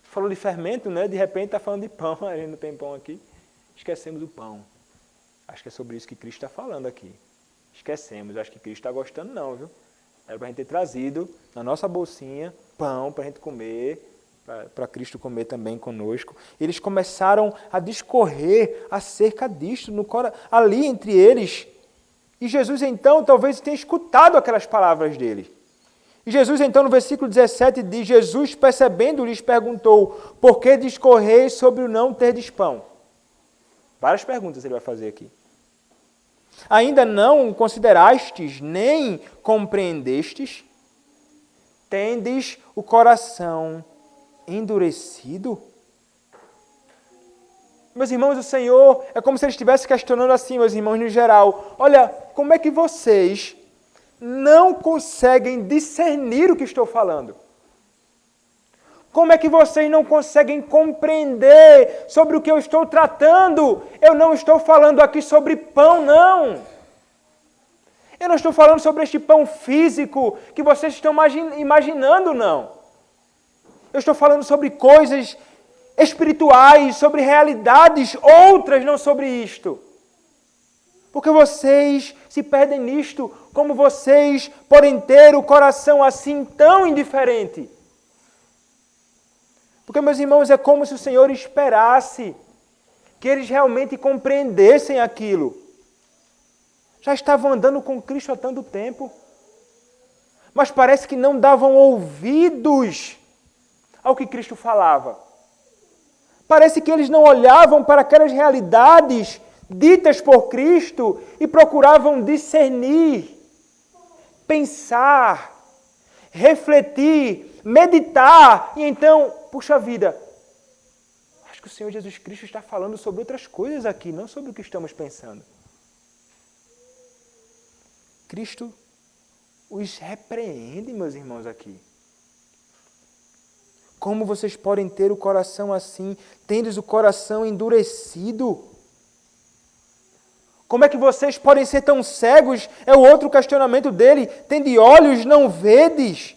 Falou de fermento, né? De repente está falando de pão, a gente não tem pão aqui. Esquecemos o pão. Acho que é sobre isso que Cristo está falando aqui. Esquecemos, acho que Cristo está gostando não, viu? Era para a gente ter trazido na nossa bolsinha pão para a gente comer, para Cristo comer também conosco. Eles começaram a discorrer acerca disto, ali entre eles. E Jesus, então, talvez tenha escutado aquelas palavras dele. E Jesus, então, no versículo 17, diz, Jesus, percebendo, lhes perguntou, por que discorreis sobre o não terdes pão? Várias perguntas ele vai fazer aqui. Ainda não considerastes, nem compreendestes? Tendes o coração endurecido? Meus irmãos, o Senhor, é como se Ele estivesse questionando assim, meus irmãos, no geral. Olha, como é que vocês não conseguem discernir o que estou falando? Como é que vocês não conseguem compreender sobre o que eu estou tratando? Eu não estou falando aqui sobre pão, não. Eu não estou falando sobre este pão físico que vocês estão imaginando, não. Eu estou falando sobre coisas espirituais, sobre realidades outras, não sobre isto. Porque vocês se perdem nisto, como vocês podem ter o coração assim tão indiferente. Porque, meus irmãos, é como se o Senhor esperasse que eles realmente compreendessem aquilo. Já estavam andando com Cristo há tanto tempo, mas parece que não davam ouvidos ao que Cristo falava. Parece que eles não olhavam para aquelas realidades ditas por Cristo e procuravam discernir, pensar, refletir, meditar, e então, puxa vida, acho que o Senhor Jesus Cristo está falando sobre outras coisas aqui, não sobre o que estamos pensando. Cristo os repreende, meus irmãos, aqui. Como vocês podem ter o coração assim, tendes o coração endurecido? Como é que vocês podem ser tão cegos? É o outro questionamento dele. Tende olhos, não vedes?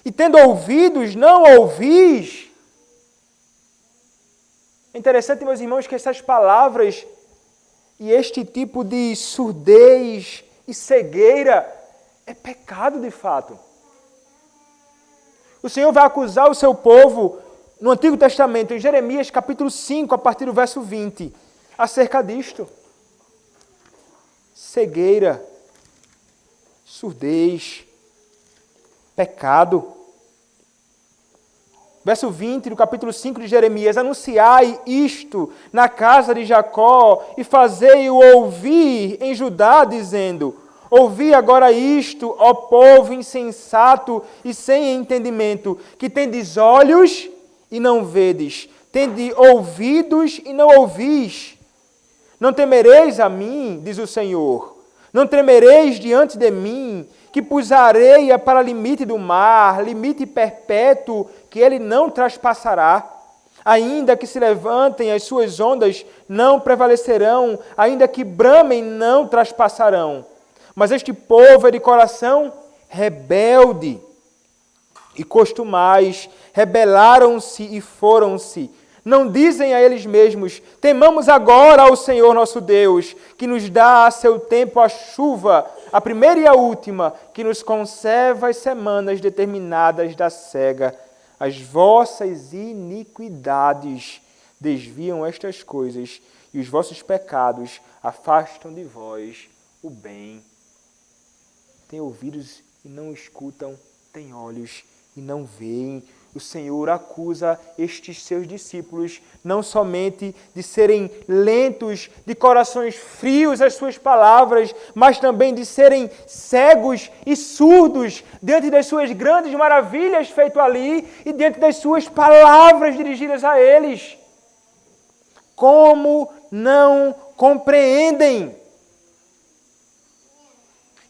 E tendo ouvidos, não ouvis? É interessante, meus irmãos, que essas palavras e este tipo de surdez e cegueira é pecado de fato. O Senhor vai acusar o seu povo no Antigo Testamento, em Jeremias capítulo 5, a partir do verso 20, acerca disto. Cegueira, surdez, pecado. Verso 20 do capítulo 5 de Jeremias: anunciai isto na casa de Jacó e fazei-o ouvir em Judá, dizendo: ouvi agora isto, ó povo insensato e sem entendimento, que tendes olhos e não vedes, tendes ouvidos e não ouvis. Não temereis a mim, diz o Senhor, não tremereis diante de mim, que pus a areia para limite do mar, limite perpétuo, que ele não traspassará. Ainda que se levantem as suas ondas, não prevalecerão, ainda que bramem, não traspassarão. Mas este povo é de coração rebelde, e costumais, rebelaram-se e foram-se. Não dizem a eles mesmos: temamos agora ao Senhor nosso Deus, que nos dá a seu tempo a chuva, a primeira e a última, que nos conserva as semanas determinadas da cega. As vossas iniquidades desviam estas coisas, e os vossos pecados afastam de vós o bem. Tem ouvidos e não escutam, tem olhos e não veem. O Senhor acusa estes seus discípulos não somente de serem lentos, de corações frios às suas palavras, mas também de serem cegos e surdos diante das suas grandes maravilhas feitas ali e diante das suas palavras dirigidas a eles. Como não compreendem?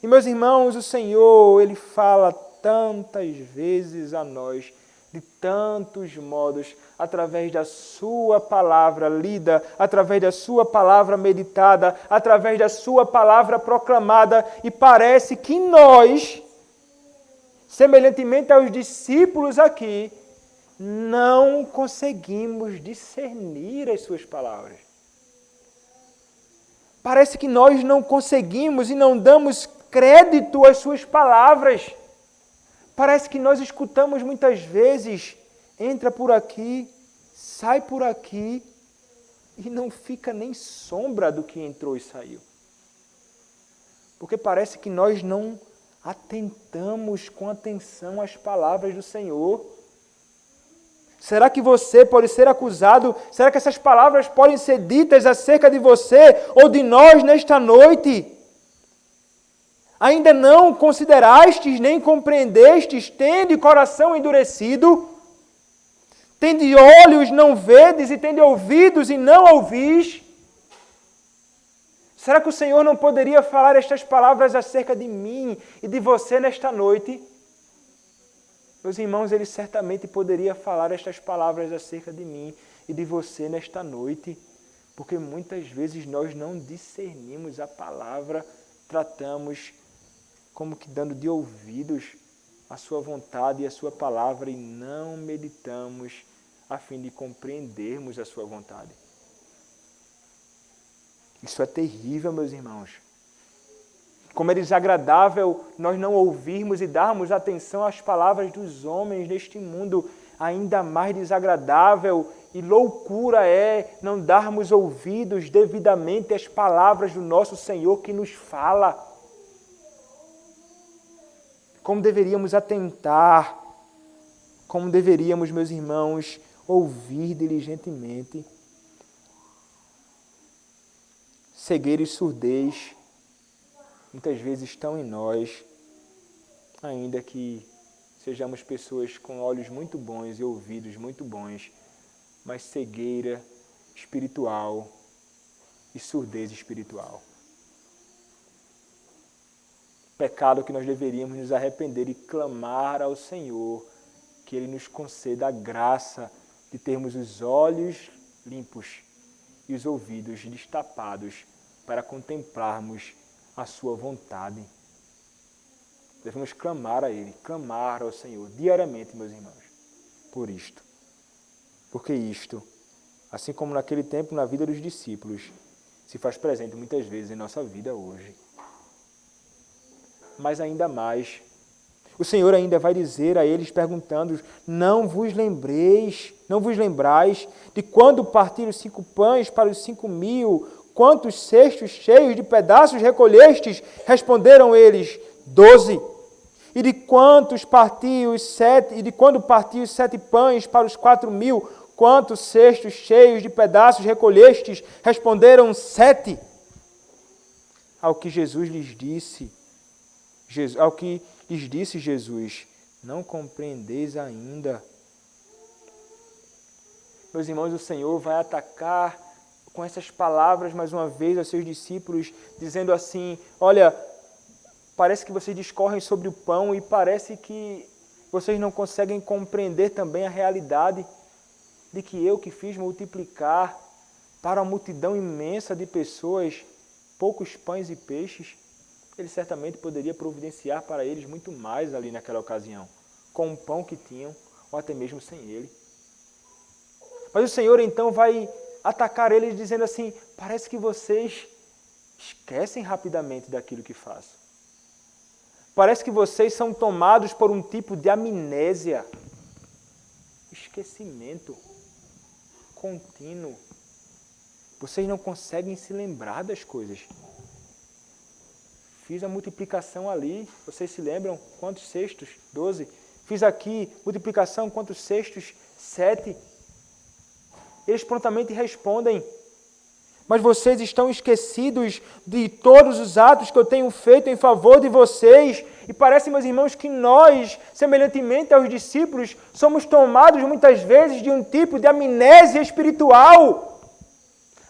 E meus irmãos, o Senhor, Ele fala tantas vezes a nós, de tantos modos, através da sua palavra lida, através da sua palavra meditada, através da sua palavra proclamada, e parece que nós, semelhantemente aos discípulos aqui, não conseguimos discernir as suas palavras. Parece que nós não conseguimos e não damos crédito às suas palavras. Parece que nós escutamos muitas vezes, entra por aqui, sai por aqui, e não fica nem sombra do que entrou e saiu. Porque parece que nós não atentamos com atenção às palavras do Senhor. Será que você pode ser acusado? Será que essas palavras podem ser ditas acerca de você ou de nós nesta noite? Ainda não considerastes nem compreendestes, tende coração endurecido? Tende olhos, não vedes, e tende ouvidos, e não ouvis? Será que o Senhor não poderia falar estas palavras acerca de mim e de você nesta noite? Meus irmãos, Ele certamente poderia falar estas palavras acerca de mim e de você nesta noite, porque muitas vezes nós não discernimos a palavra, tratamos como que dando de ouvidos a sua vontade e a sua palavra, e não meditamos a fim de compreendermos a sua vontade. Isso é terrível, meus irmãos. Como é desagradável nós não ouvirmos e darmos atenção às palavras dos homens neste mundo, ainda mais desagradável e loucura é não darmos ouvidos devidamente às palavras do nosso Senhor que nos fala. Como deveríamos atentar, como deveríamos, meus irmãos, ouvir diligentemente. Cegueira e surdez muitas vezes estão em nós, ainda que sejamos pessoas com olhos muito bons e ouvidos muito bons, mas cegueira espiritual e surdez espiritual. Pecado que nós deveríamos nos arrepender e clamar ao Senhor que Ele nos conceda a graça de termos os olhos limpos e os ouvidos destapados para contemplarmos a sua vontade. Devemos clamar a Ele, clamar ao Senhor diariamente, meus irmãos, por isto. Porque isto, assim como naquele tempo na vida dos discípulos, se faz presente muitas vezes em nossa vida hoje. Mas ainda mais, o Senhor ainda vai dizer a eles, perguntando: não vos lembrais de quando partiram 5 pães para os 5.000, quantos cestos cheios de pedaços recolhestes? Responderam eles: 12. E de quando partiu os 7 pães para os 4.000, quantos cestos cheios de pedaços recolhestes? Responderam 7. Ao que lhes disse Jesus, não compreendeis ainda? Meus irmãos, o Senhor vai atacar com essas palavras mais uma vez aos seus discípulos, dizendo assim: olha, parece que vocês discorrem sobre o pão e parece que vocês não conseguem compreender também a realidade de que eu que fiz multiplicar para uma multidão imensa de pessoas poucos pães e peixes. Ele certamente poderia providenciar para eles muito mais ali naquela ocasião, com o pão que tinham, ou até mesmo sem ele. Mas o Senhor então vai atacar eles dizendo assim: parece que vocês esquecem rapidamente daquilo que faço. Parece que vocês são tomados por um tipo de amnésia, esquecimento contínuo. Vocês não conseguem se lembrar das coisas. Fiz a multiplicação ali, vocês se lembram? Quantos cestos? 12. Fiz aqui, multiplicação, quantos cestos? 7. Eles prontamente respondem: mas vocês estão esquecidos de todos os atos que eu tenho feito em favor de vocês. E parece, meus irmãos, que nós, semelhantemente aos discípulos, somos tomados muitas vezes de um tipo de amnésia espiritual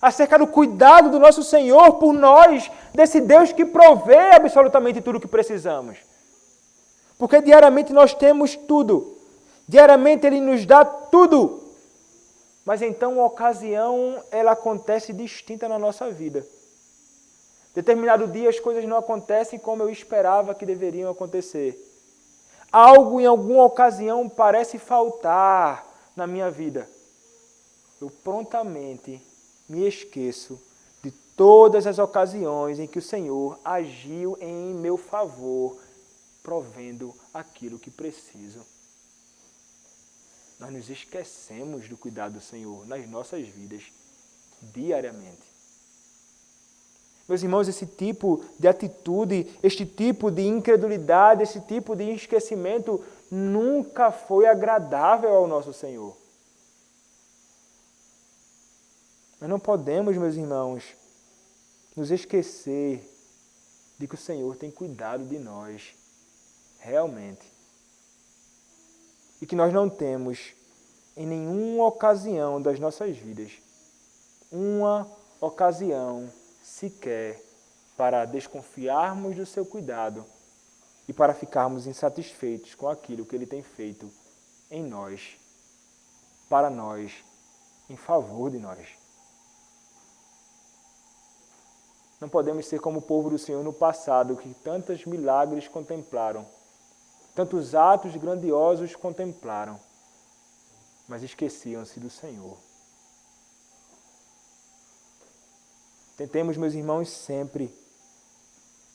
acerca do cuidado do nosso Senhor por nós, desse Deus que provê absolutamente tudo o que precisamos. Porque diariamente nós temos tudo. Diariamente Ele nos dá tudo. Mas então uma ocasião, ela acontece distinta na nossa vida. Determinado dia as coisas não acontecem como eu esperava que deveriam acontecer. Algo em alguma ocasião parece faltar na minha vida. Eu prontamente me esqueço de todas as ocasiões em que o Senhor agiu em meu favor, provendo aquilo que preciso. Nós nos esquecemos do cuidado do Senhor nas nossas vidas, diariamente. Meus irmãos, esse tipo de atitude, este tipo de incredulidade, esse tipo de esquecimento nunca foi agradável ao nosso Senhor. Nós não podemos, meus irmãos, nos esquecer de que o Senhor tem cuidado de nós, realmente. E que nós não temos, em nenhuma ocasião das nossas vidas, uma ocasião sequer para desconfiarmos do seu cuidado e para ficarmos insatisfeitos com aquilo que Ele tem feito em nós, para nós, em favor de nós. Não podemos ser como o povo do Senhor no passado, que tantos milagres contemplaram, tantos atos grandiosos contemplaram, mas esqueciam-se do Senhor. Tentemos, meus irmãos, sempre,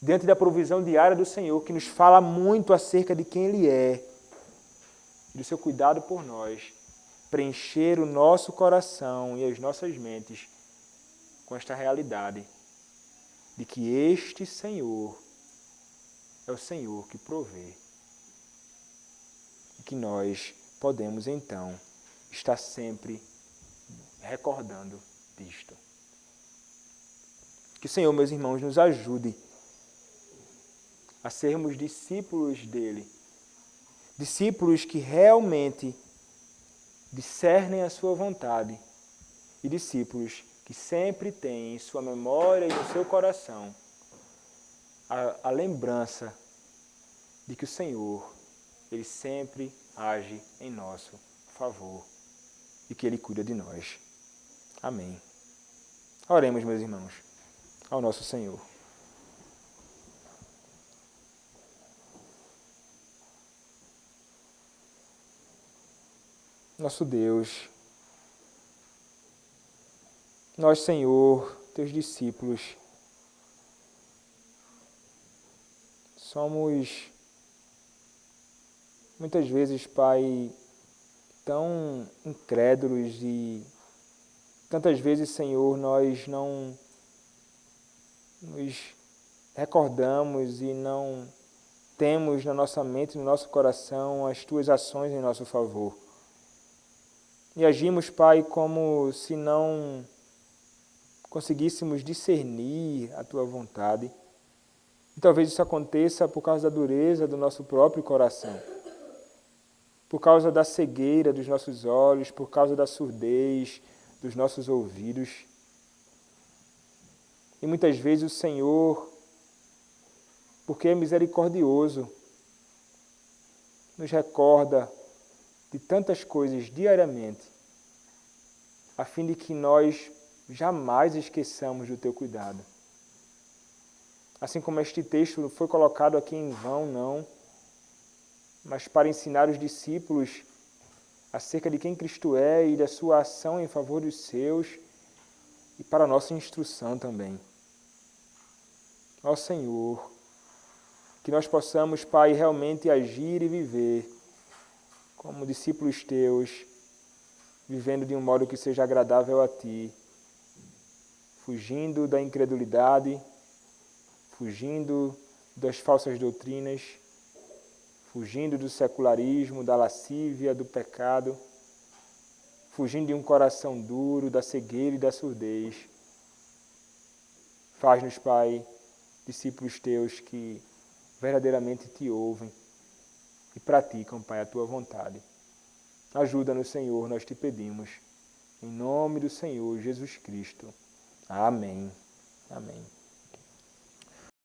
diante da provisão diária do Senhor, que nos fala muito acerca de quem Ele é, e do seu cuidado por nós, preencher o nosso coração e as nossas mentes com esta realidade de que este Senhor é o Senhor que provê. E que nós podemos, então, estar sempre recordando disto. Que o Senhor, meus irmãos, nos ajude a sermos discípulos dEle. Discípulos que realmente discernem a sua vontade. E discípulos que sempre têm em sua memória e no seu coração a lembrança de que o Senhor, Ele sempre age em nosso favor e que Ele cuida de nós. Amém. Oremos, meus irmãos, ao nosso Senhor. Nosso Deus, nós, Senhor, teus discípulos, somos muitas vezes, Pai, tão incrédulos e tantas vezes, Senhor, nós não nos recordamos e não temos na nossa mente, no nosso coração, as Tuas ações em nosso favor. E agimos, Pai, como se não conseguíssemos discernir a Tua vontade. E talvez isso aconteça por causa da dureza do nosso próprio coração, por causa da cegueira dos nossos olhos, por causa da surdez dos nossos ouvidos. E muitas vezes o Senhor, porque é misericordioso, nos recorda de tantas coisas diariamente, a fim de que nós jamais esqueçamos do Teu cuidado. Assim como este texto não foi colocado aqui em vão, não, mas para ensinar os discípulos acerca de quem Cristo é e da sua ação em favor dos seus e para a nossa instrução também. Ó Senhor, que nós possamos, Pai, realmente agir e viver como discípulos Teus, vivendo de um modo que seja agradável a Ti, fugindo da incredulidade, fugindo das falsas doutrinas, fugindo do secularismo, da lascívia, do pecado, fugindo de um coração duro, da cegueira e da surdez. Faz-nos, Pai, discípulos Teus que verdadeiramente Te ouvem e praticam, Pai, a Tua vontade. Ajuda-nos, Senhor, nós Te pedimos. Em nome do Senhor Jesus Cristo. Amém. Amém.